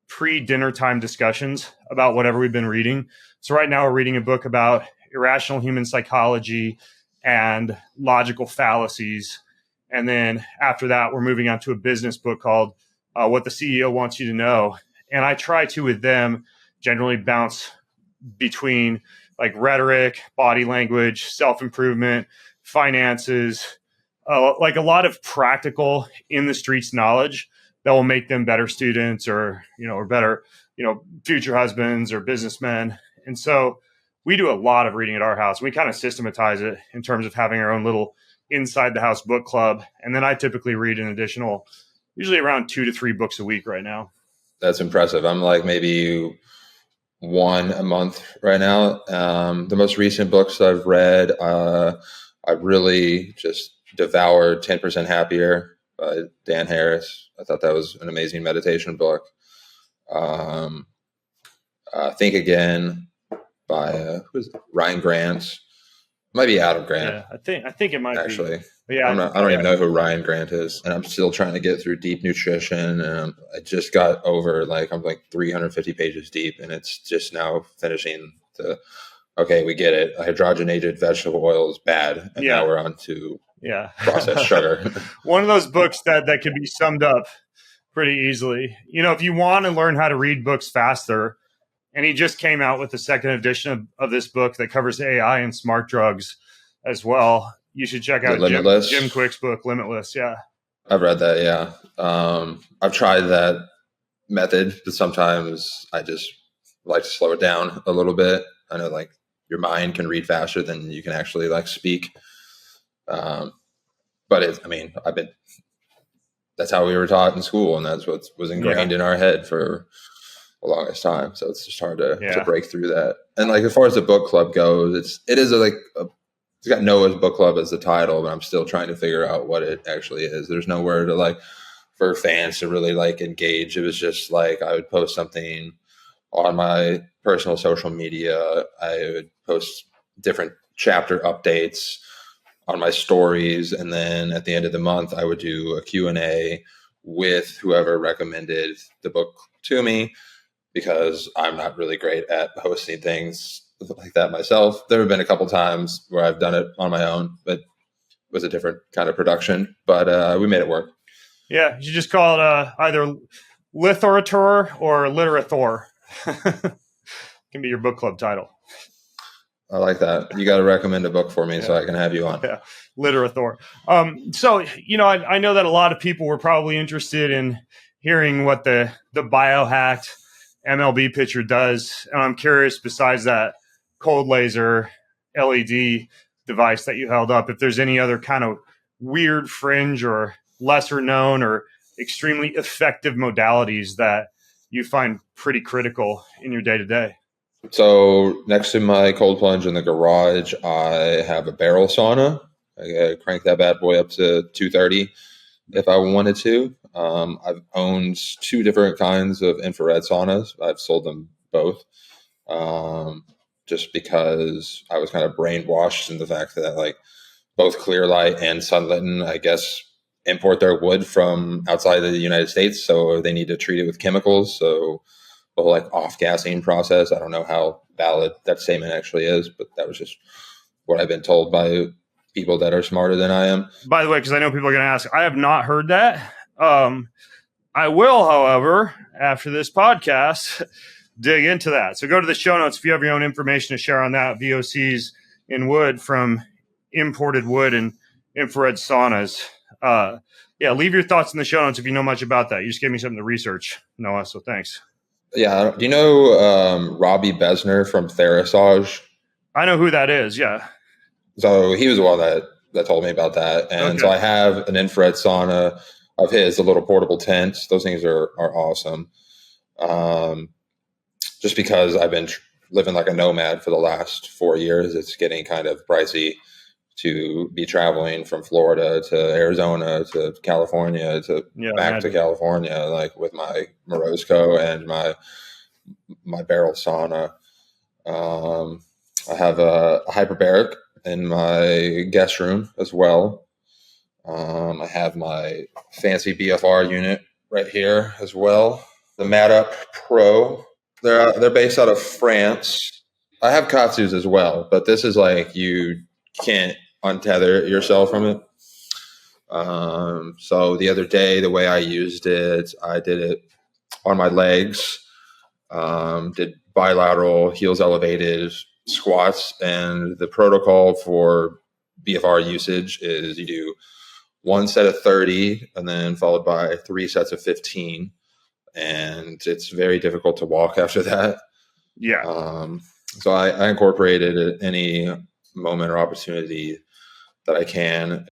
pre-dinner time discussions about whatever we've been reading. So right now we're reading a book about irrational human psychology and logical fallacies. And then after that, we're moving on to a business book called What the CEO Wants You to Know. And I try to, with them, generally bounce between like rhetoric, body language, self-improvement, finances, like a lot of practical in the streets knowledge that will make them better students or better, future husbands or businessmen. And so we do a lot of reading at our house. We kind of systematize it in terms of having our own little inside the house book club. And then I typically read an additional, usually around 2 to 3 books a week right now. That's impressive. I'm like maybe one a month right now. The most recent books I've read, I really just devoured 10% Happier by Dan Harris. I thought that was an amazing meditation book. Think Again by Ryan Grant. Might be Adam Grant. Yeah, I think it might actually. Be. Yeah, I don't even know who Ryan Grant is, and I'm still trying to get through Deep Nutrition. And I just got over I'm 350 pages deep, and it's just now finishing okay, we get it. Hydrogenated vegetable oil is bad, and now we're on to processed sugar. One of those books that can be summed up pretty easily. If you want to learn how to read books faster, and he just came out with the second edition of this book that covers AI and smart drugs as well. You should check out Jim Quick's book, Limitless. Yeah. I've read that. Yeah. I've tried that method, but sometimes I just like to slow it down a little bit. I know your mind can read faster than you can actually speak. But that's how we were taught in school, and that's what was ingrained in our head for the longest time. So it's just hard to break through that. And as far as the book club goes, it's got Noah's book club as the title, but I'm still trying to figure out what it actually is. There's nowhere to for fans to really engage. It was just I would post something on my personal social media. I would post different chapter updates on my stories. And then at the end of the month, I would do a Q&A with whoever recommended the book to me, because I'm not really great at hosting things like that myself. There have been a couple times where I've done it on my own, but it was a different kind of production, but we made it work. Yeah. You should just call it either Lithorator or Literathor. Can be your book club title. I like that. You got to recommend a book for me so I can have you on. Yeah. Literathor. So, I know that a lot of people were probably interested in hearing what the biohacked MLB pitcher does. And I'm curious, besides that cold laser LED device that you held up, if there's any other kind of weird fringe or lesser known or extremely effective modalities that you find pretty critical in your day-to-day. So next to my cold plunge in the garage, I have a barrel sauna. I could crank that bad boy up to 230 if I wanted to. I've owned two different kinds of infrared saunas. I've sold them both, just because I was kind of brainwashed in the fact that like both Clearlight and Sunlitten, I guess, import their wood from outside of the United States, so they need to treat it with chemicals. So the whole like off-gassing process, I don't know how valid that statement actually is, but that was just what I've been told by people that are smarter than I am. By the way, because I know people are going to ask, I have not heard that. I will, however, after this podcast, dig into that. So go to the show notes if you have your own information to share on that. VOCs in wood from imported wood and infrared saunas. Leave your thoughts in the show notes if you know much about that. You just gave me something to research, Noah, so thanks. Yeah. Do you know Robbie Besner from Therasage? I know who that is, yeah. So he was the one that told me about that. And so I have an infrared sauna of his, a little portable tent. Those things are awesome. Just because I've been living like a nomad for the last 4 years, it's getting kind of pricey to be traveling from Florida to Arizona to California to back to California, like with my Morosco and my barrel sauna. I have a hyperbaric in my guest room as well. I have my fancy BFR unit right here as well. The Mat Up Pro. They're based out of France. I have Katsus as well, but this is like you can't untether yourself from it. So the other day, the way I used it, I did it on my legs, did bilateral heels elevated squats, and the protocol for BFR usage is you do one set of 30 and then followed by 3 sets of 15. And it's very difficult to walk after that. Yeah. So I incorporated it any moment or opportunity that I can.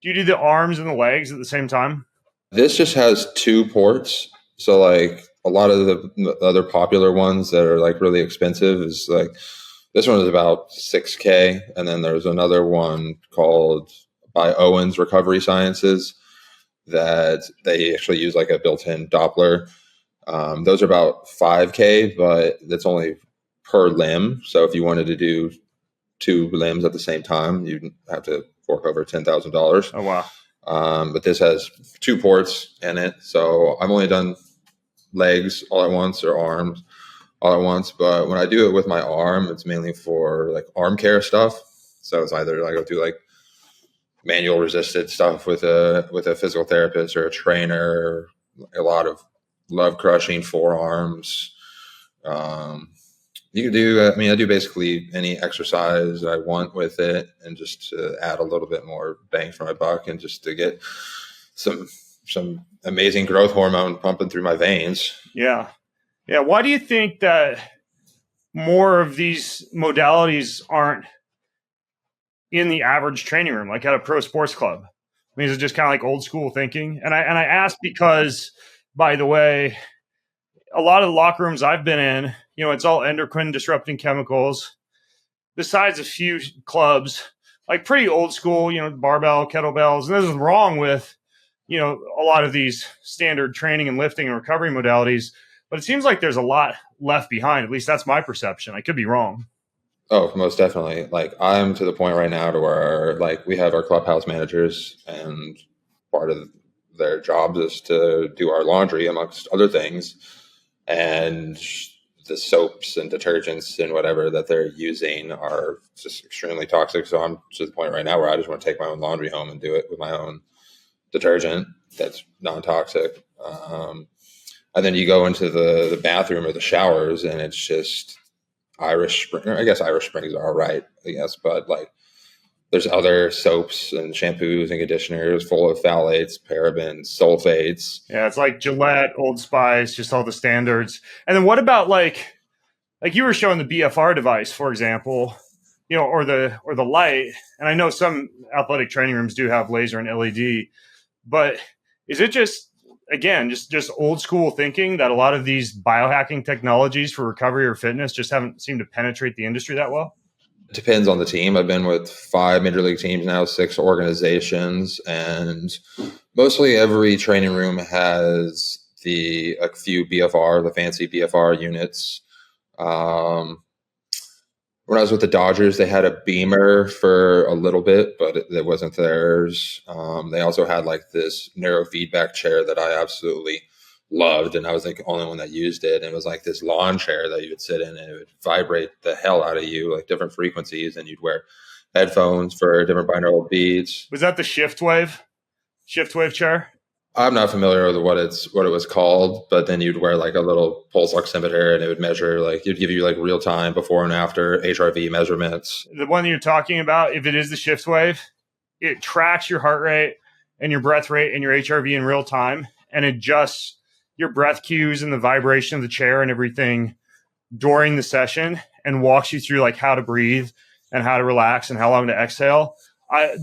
Do you do the arms and the legs at the same time? This just has 2 ports. So like a lot of the other popular ones that are like really expensive is like, this one is about $6,000. And then there's another one called by Owens Recovery Sciences that they actually use like a built-in Doppler. Those are about $5,000, but that's only per limb. So if you wanted to do 2 limbs at the same time, you'd have to fork over $10,000. Oh, wow. But this has 2 ports in it. So I've only done legs all at once or arms all at once. But when I do it with my arm, it's mainly for like arm care stuff. So it's either like I'll do like manual resisted stuff with a physical therapist or a trainer, a lot of love crushing forearms. You can do, I do basically any exercise I want with it, and just to add a little bit more bang for my buck and just to get some amazing growth hormone pumping through my veins. Yeah. Yeah. Why do you think that more of these modalities aren't in the average training room, like at a pro sports club? I mean, is it just kind of like old school thinking? And I ask because, by the way, a lot of the locker rooms I've been in, it's all endocrine disrupting chemicals. Besides a few clubs, like pretty old school, barbell, kettlebells. And there's nothing wrong with, a lot of these standard training and lifting and recovery modalities. But it seems like there's a lot left behind. At least that's my perception. I could be wrong. Oh, most definitely. Like I'm to the point right now to where like we have our clubhouse managers, and part of their jobs is to do our laundry amongst other things. And the soaps and detergents and whatever that they're using are just extremely toxic. So I'm to the point right now where I just want to take my own laundry home and do it with my own detergent that's non-toxic. And then you go into the bathroom or the showers, and it's just Irish Spring. I guess Irish Springs are all right, but like there's other soaps and shampoos and conditioners full of phthalates, parabens, sulfates. Yeah, it's like Gillette, Old Spice, just all the standards. And then what about like you were showing the BFR device, for example, or the light. And I know some athletic training rooms do have laser and LED, but is it just old school thinking that a lot of these biohacking technologies for recovery or fitness just haven't seemed to penetrate the industry that well? Depends on the team. I've been with 5 major league teams now, 6 organizations, and mostly every training room has a few BFR, the fancy BFR units. When I was with the Dodgers, they had a Beamer for a little bit, but it wasn't theirs. They also had like this neurofeedback chair that I absolutely loved, and I was like the only one that used it. And it was like this lawn chair that you would sit in, and it would vibrate the hell out of you, like different frequencies, and you'd wear headphones for different binaural beats. Was that the shift wave chair? I'm not familiar with what it was called, but then you'd wear like a little pulse oximeter, and it would measure, like, it'd give you like real time before and after HRV measurements. The one you're talking about, if it is the shift wave, it tracks your heart rate and your breath rate and your HRV in real time, and adjusts your breath cues and the vibration of the chair and everything during the session, and walks you through like how to breathe and how to relax and how long to exhale.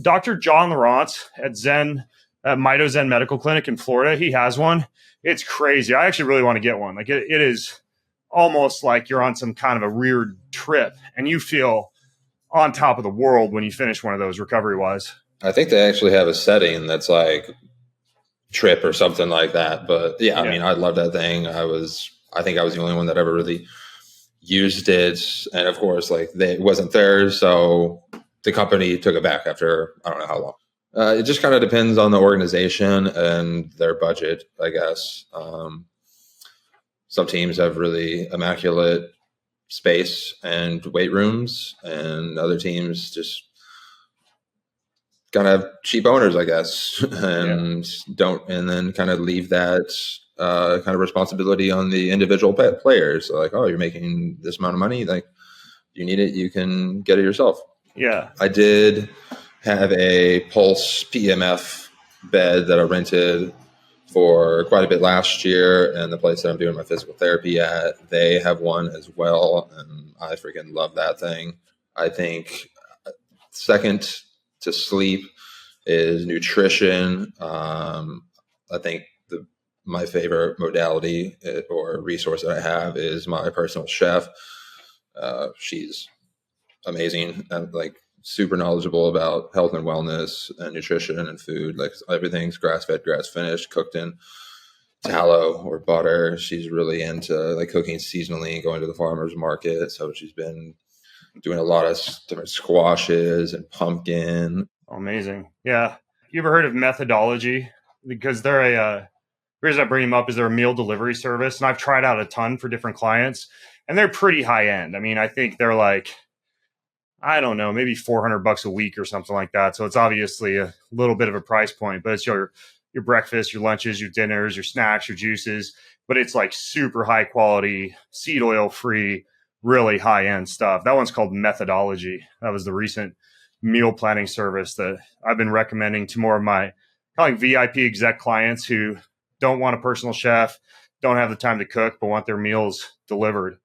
Dr. John Lawrence at Mito Zen Medical Clinic in Florida, he has one. It's crazy. I actually really want to get one. Like it is almost like you're on some kind of a weird trip, and you feel on top of the world when you finish one of those recovery wise. I think they actually have a setting that's like trip or something like that. But yeah, I mean, I love that thing. I think I was the only one that ever really used it. And of course, like it wasn't theirs. So the company took it back after, I don't know how long. It just kind of depends on the organization and their budget, I guess. Some teams have really immaculate space and weight rooms, and other teams just kind of have cheap owners, I guess, and then kind of leave that kind of responsibility on the individual players. So like, oh, you're making this amount of money, like you need it, you can get it yourself. Yeah. I did have a Pulse PMF bed that I rented for quite a bit last year, and the place that I'm doing my physical therapy at, they have one as well, and I freaking love that thing. I think second to sleep is nutrition. I think my favorite modality or resource that I have is my personal chef. She's amazing and like super knowledgeable about health and wellness and nutrition and food. Like everything's grass-fed, grass-finished, cooked in tallow or butter. She's really into like cooking seasonally, going to the farmer's market. So she's been doing a lot of different squashes and pumpkin. Amazing. Yeah. You ever heard of Methodology? Because they're the reason I bring them up is they're a meal delivery service, and I've tried out a ton for different clients, and they're pretty high end. I mean, I think they're like, I don't know, maybe $400 a week or something like that. So it's obviously a little bit of a price point, but it's your breakfast, your lunches, your dinners, your snacks, your juices, but it's like super high quality, seed oil free, really high end stuff. That one's called Methodology. That was the recent meal planning service that I've been recommending to more of my kind of like VIP exec clients who don't want a personal chef, don't have the time to cook, but want their meals delivered.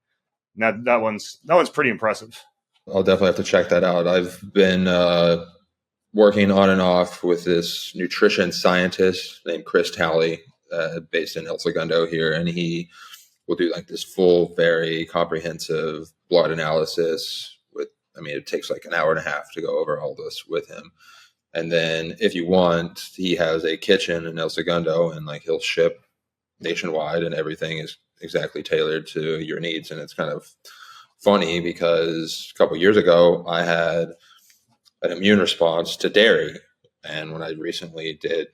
And that one's pretty impressive. I'll definitely have to check that out. I've been working on and off with this nutrition scientist named Chris Talley, based in El Segundo here, and he will do like this full, very comprehensive blood analysis. It takes like an hour and a half to go over all this with him. And then if you want, he has a kitchen in El Segundo, and like he'll ship nationwide, and everything is exactly tailored to your needs. And it's kind of funny because a couple of years ago, I had an immune response to dairy. And when I recently did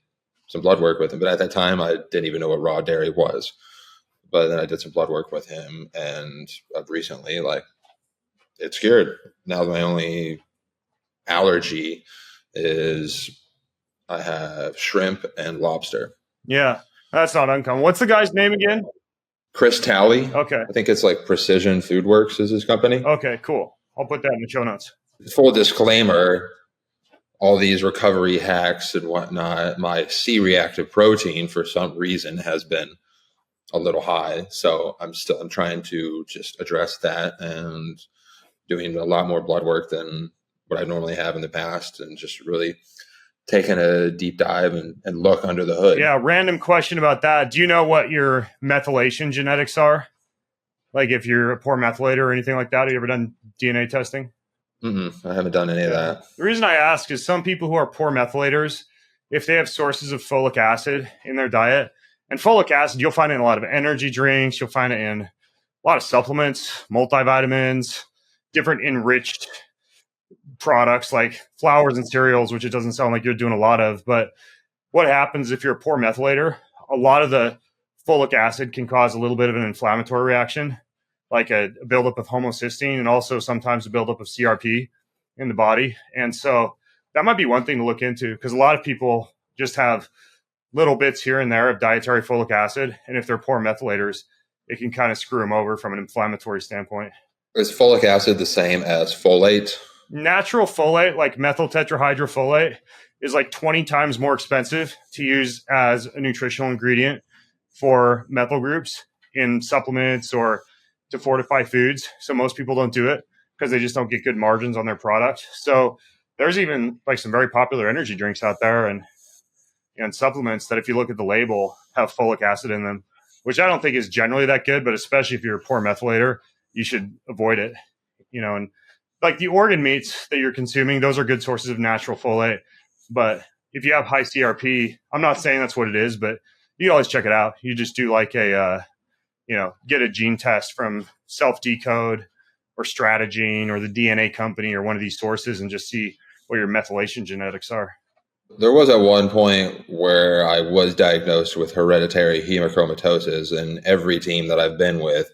some blood work with him, but at that time, I didn't even know what raw dairy was. But then I did some blood work with him, and I've recently, like, it's cured. Now my only allergy is I have shrimp and lobster. Yeah, that's not uncommon. What's the guy's name again? Chris Talley. Okay. I think it's like Precision Food Works is his company. Okay, cool. I'll put that in the show notes. Full disclaimer, all these recovery hacks and whatnot, my C-reactive protein for some reason has been a little high. So I'm trying to just address that and doing a lot more blood work than what I normally have in the past, and just really taking a deep dive and look under the hood. Yeah, random question about that. Do you know what your methylation genetics are? Like if you're a poor methylator or anything like that? Have you ever done DNA testing? I haven't done any of Yeah. that. The reason I ask is some people who are poor methylators, if they have sources of folic acid in their diet, and folic acid, you'll find it in a lot of energy drinks, you'll find it in a lot of supplements, multivitamins, different enriched products like flours and cereals, which it doesn't sound like you're doing a lot of. But what happens if you're a poor methylator? A lot of the folic acid can cause a little bit of an inflammatory reaction, like a buildup of homocysteine and also sometimes a buildup of CRP in the body. And so that might be one thing to look into, because a lot of people just have little bits here and there of dietary folic acid. And if they're poor methylators, it can kind of screw them over from an inflammatory standpoint. Is folic acid the same as folate? Natural folate, like methyl tetrahydrofolate, is like 20 times more expensive to use as a nutritional ingredient for methyl groups in supplements or to fortify foods. So most people don't do it because they just don't get good margins on their product. So there's even like some very popular energy drinks out there and supplements that, if you look at the label, have folic acid in them, which I don't think is generally that good, but especially if you're a poor methylator, you should avoid it. And like the organ meats that you're consuming, those are good sources of natural folate. But if you have high CRP, I'm not saying that's what it is, but you can always check it out. You just do like get a gene test from Self Decode or Stratagene or the DNA company or one of these sources and just see what your methylation genetics are. There was at one point where I was diagnosed with hereditary hemochromatosis, and every team that I've been with,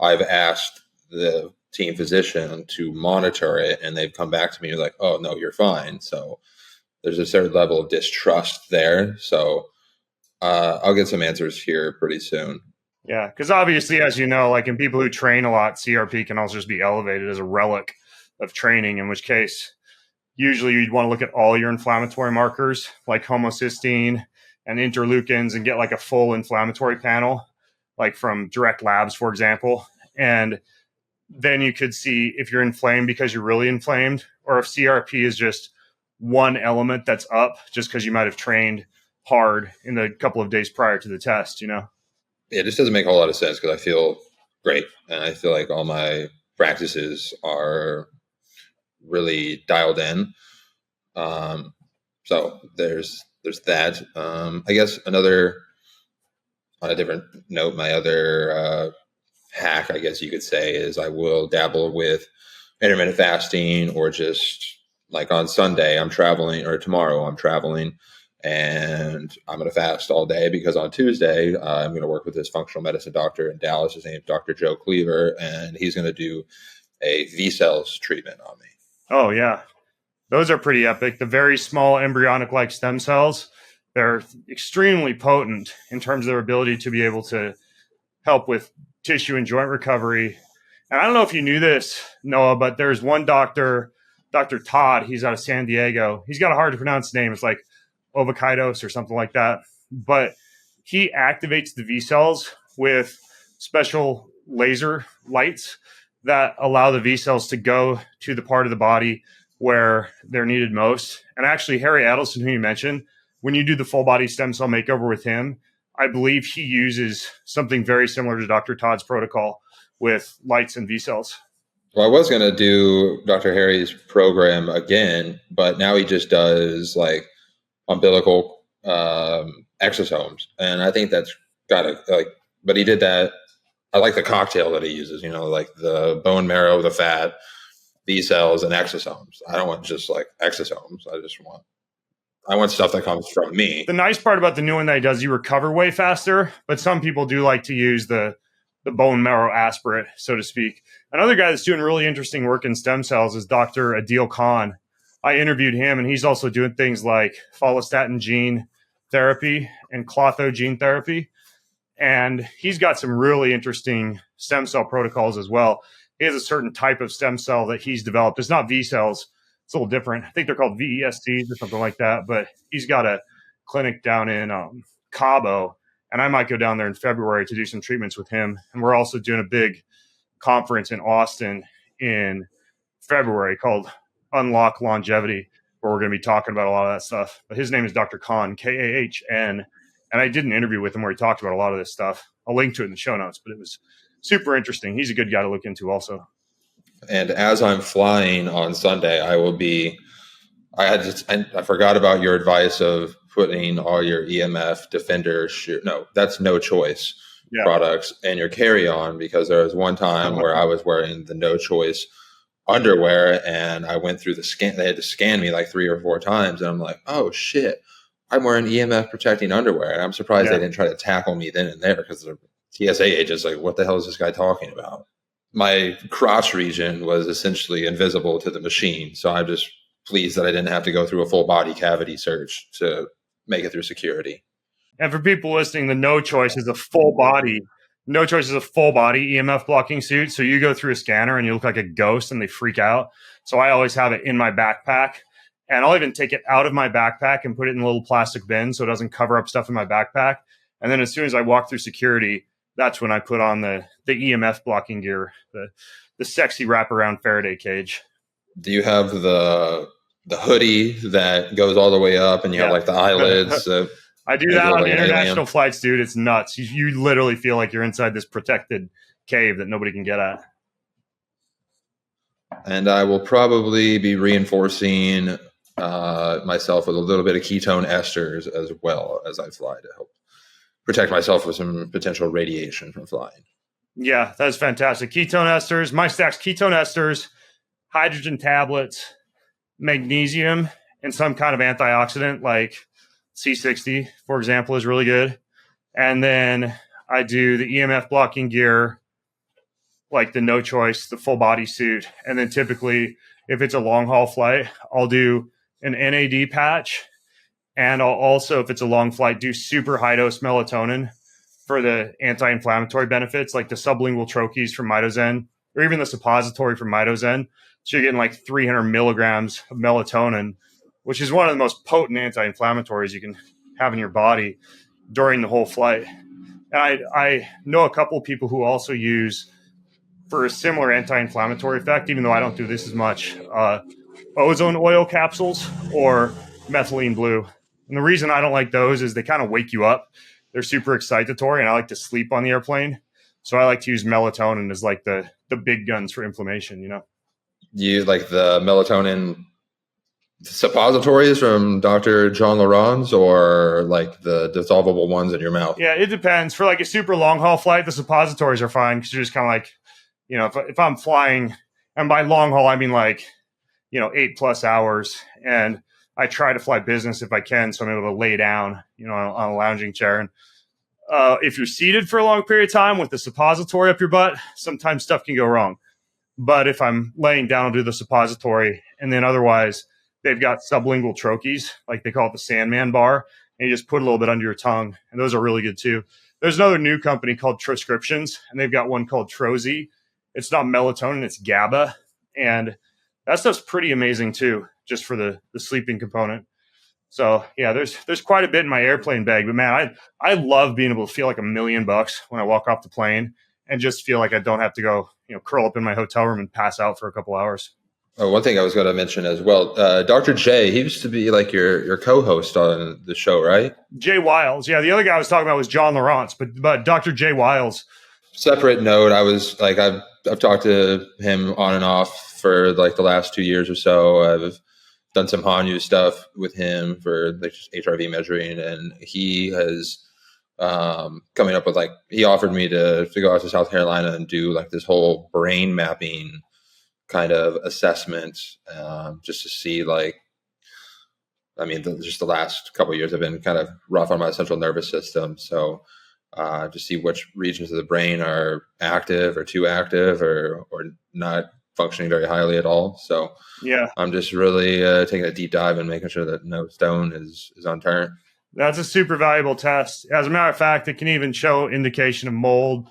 I've asked the team physician to monitor it, and they've come back to me like, oh, no, you're fine. So there's a certain level of distrust there. So I'll get some answers here pretty soon. Yeah, because obviously, as you know, like in people who train a lot, CRP can also just be elevated as a relic of training, in which case usually you'd want to look at all your inflammatory markers like homocysteine and interleukins and get like a full inflammatory panel, like from direct labs, for example. And then you could see if you're inflamed because you're really inflamed, or if CRP is just one element that's up just because you might have trained hard in the couple of days prior to the test, It just doesn't make a whole lot of sense because I feel great. And I feel like all my practices are really dialed in. So there's that. I guess on a different note, my other hack, I guess you could say, is I will dabble with intermittent fasting, or just like on Sunday I'm traveling, or tomorrow I'm traveling, and I'm going to fast all day because on Tuesday I'm going to work with this functional medicine doctor in Dallas. His name is Dr. Joe Cleaver, and he's going to do a V cells treatment on me. Oh, yeah. Those are pretty epic. The very small embryonic-like stem cells, they're extremely potent in terms of their ability to be able to help with tissue and joint recovery. And I don't know if you knew this, Noah, but there's one doctor, Dr. Todd. He's out of San Diego. He's got a hard to pronounce name. It's like Ovakaitos or something like that. But he activates the V cells with special laser lights that allow the V cells to go to the part of the body where they're needed most. And actually, Harry Adelson, who you mentioned, when you do the full body stem cell makeover with him, I believe he uses something very similar to Dr. Todd's protocol with lights and V cells. Well, I was going to do Dr. Harry's program again, but now he just does like umbilical exosomes. And I think that's got to but he did that. I like the cocktail that he uses, like the bone marrow, the fat, V cells, and exosomes. I don't want just like exosomes. I want stuff that comes from me. The nice part about the new one that he does, you recover way faster, but some people do like to use the bone marrow aspirate, so to speak. Another guy that's doing really interesting work in stem cells is Dr. Adil Khan. I interviewed him, and he's also doing things like follistatin gene therapy and clotho gene therapy. And he's got some really interesting stem cell protocols as well. He has a certain type of stem cell that he's developed. It's not V cells. It's a little different. I think they're called VESCs or something like that. But he's got a clinic down in Cabo, and I might go down there in February to do some treatments with him. And we're also doing a big conference in Austin in February called Unlock Longevity, where we're going to be talking about a lot of that stuff. But his name is Dr. Khan, Kahn. And I did an interview with him where he talked about a lot of this stuff. I'll link to it in the show notes, but it was super interesting. He's a good guy to look into also. And as I'm flying on Sunday, I forgot about your advice of putting all your EMF Defender no, that's No Choice products in your carry-on, because there was one time where I was wearing the No Choice underwear and I went through the scan. They had to scan me like 3 or 4 times, and I'm like, oh shit, I'm wearing EMF protecting underwear. And I'm surprised they didn't try to tackle me then and there, because the TSA agent's like, what the hell is this guy talking about? My crotch region was essentially invisible to the machine, so I'm just pleased that I didn't have to go through a full body cavity search to make it through security. And for people listening, the No Choice is a full body. No Choice is a full body EMF blocking suit. So you go through a scanner and you look like a ghost and they freak out. So I always have it in my backpack, and I'll even take it out of my backpack and put it in a little plastic bin so it doesn't cover up stuff in my backpack. And then as soon as I walk through security, that's when I put on the EMF blocking gear, the sexy wraparound Faraday cage. Do you have the hoodie that goes all the way up and you have like the eyelids? I do that on international flights, dude. It's nuts. You literally feel like you're inside this protected cave that nobody can get at. And I will probably be reinforcing myself with a little bit of ketone esters as well as I fly, to help protect myself with some potential radiation from flying. Yeah, that's fantastic. Ketone esters, my stacks, ketone esters, hydrogen tablets, magnesium, and some kind of antioxidant like C60, for example, is really good. And then I do the EMF blocking gear, like the No Choice, the full body suit. And then typically, if it's a long haul flight, I'll do an NAD patch. And I'll also, if it's a long flight, do super high dose melatonin for the anti-inflammatory benefits, like the sublingual troches from Mitozen, or even the suppository from Mitozen. So you're getting like 300 milligrams of melatonin, which is one of the most potent anti-inflammatories you can have in your body during the whole flight. And I know a couple of people who also use, for a similar anti-inflammatory effect, even though I don't do this as much, ozone oil capsules or methylene blue. And the reason I don't like those is they kind of wake you up. They're super excitatory, and I like to sleep on the airplane. So I like to use melatonin as like the big guns for inflammation, you know? You like the melatonin suppositories from Dr. John Laurent's, or like the dissolvable ones in your mouth? Yeah, it depends. For like a super long haul flight, the suppositories are fine, because you're just kind of like, you know, if I'm flying, and by long haul, I mean like, you know, 8+ hours. And I try to fly business if I can, so I'm able to lay down, you know, on a lounging chair. And if you're seated for a long period of time with the suppository up your butt, sometimes stuff can go wrong. But if I'm laying down, I'll do the suppository. And then otherwise, they've got sublingual troches, like they call it the Sandman bar, and you just put a little bit under your tongue. And those are really good too. There's another new company called Transcriptions, and they've got one called Trozy. It's not melatonin, it's GABA. And that stuff's pretty amazing too, just for the sleeping component. So yeah, there's quite a bit in my airplane bag. But man, I love being able to feel like $1 million when I walk off the plane and just feel like I don't have to go, you know, curl up in my hotel room and pass out for a couple hours. Oh, one thing I was going to mention as well, Dr. J, he used to be like your co-host on the show, right? Jay Wiles. Yeah, the other guy I was talking about was John Laurent's, but Dr. Jay Wiles. Separate note, I was like, I've talked to him on and off for like the last 2 years or so. I've done some Hanyu stuff with him for like just HRV measuring, and he has coming up with like, he offered me to go out to South Carolina and do like this whole brain mapping kind of assessment, just to see like, I mean, just the last couple of years have been kind of rough on my central nervous system. So to see which regions of the brain are active or too active or not functioning very highly at all. So yeah, I'm just really taking a deep dive and making sure that no stone is unturned. That's a super valuable test. As a matter of fact, it can even show indication of mold,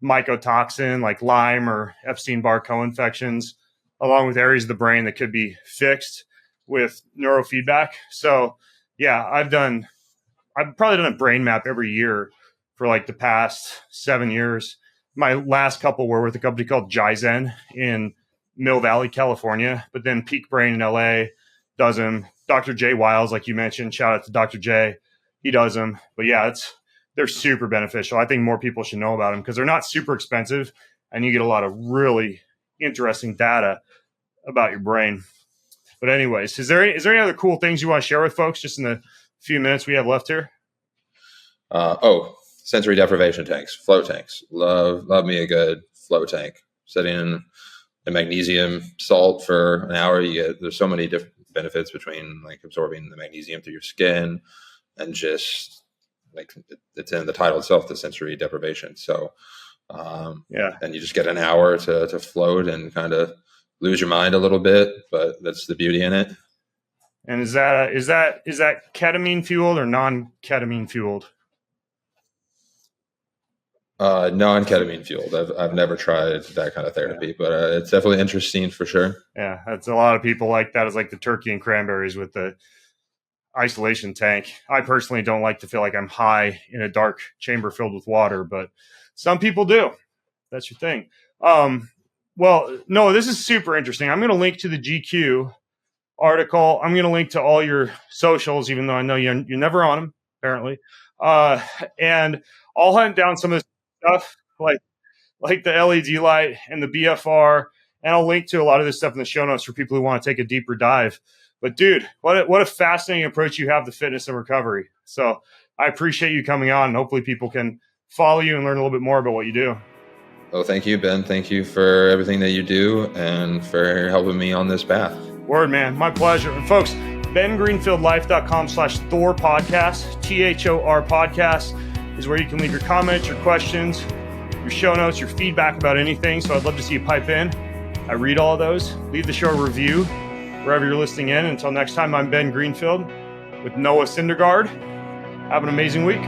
mycotoxin like Lyme or Epstein-Barr co-infections, along with areas of the brain that could be fixed with neurofeedback. So yeah, I've probably done a brain map every year for like the past 7 years. My last couple were with a company called Jizen in Mill Valley, California, but then Peak Brain in LA does them. Dr. Jay Wiles, like you mentioned, shout out to Dr. J. He does them. But yeah, they're super beneficial. I think more people should know about them because they're not super expensive, and you get a lot of really interesting data about your brain. But anyways, is there any other cool things you want to share with folks just in the few minutes we have left here? Sensory deprivation tanks, float tanks. Love me a good float tank. Setting in a magnesium salt for an hour, there's so many different benefits between like absorbing the magnesium through your skin and just like it's in the title itself, the sensory deprivation. So and you just get an hour to float and kind of lose your mind a little bit, but that's the beauty in it. And is that ketamine fueled or non-ketamine fueled? Non-ketamine fueled. I've never tried that kind of therapy, but it's definitely interesting for sure. Yeah, that's a lot of people like that. Is like the turkey and cranberries with the isolation tank. I personally don't like to feel like I'm high in a dark chamber filled with water, but some people do. That's your thing. Well, no, this is super interesting. I'm going to link to the GQ article. I'm going to link to all your socials, even though I know you're never on them, apparently. And I'll hunt down some of this stuff, like the LED light and the BFR, and I'll link to a lot of this stuff in the show notes for people who want to take a deeper dive. But dude, what a fascinating approach you have to fitness and recovery. So I appreciate you coming on, and hopefully people can follow you and learn a little bit more about what you do. Oh, thank you, Ben. Thank you for everything that you do and for helping me on this path. Word, man. My pleasure. And folks, bengreenfieldlife.com/Thor podcast, THOR podcast is where you can leave your comments, your questions, your show notes, your feedback about anything. So I'd love to see you pipe in. I read all of those. Leave the show a review wherever you're listening in. Until next time, I'm Ben Greenfield with Noah Syndergaard. Have an amazing week.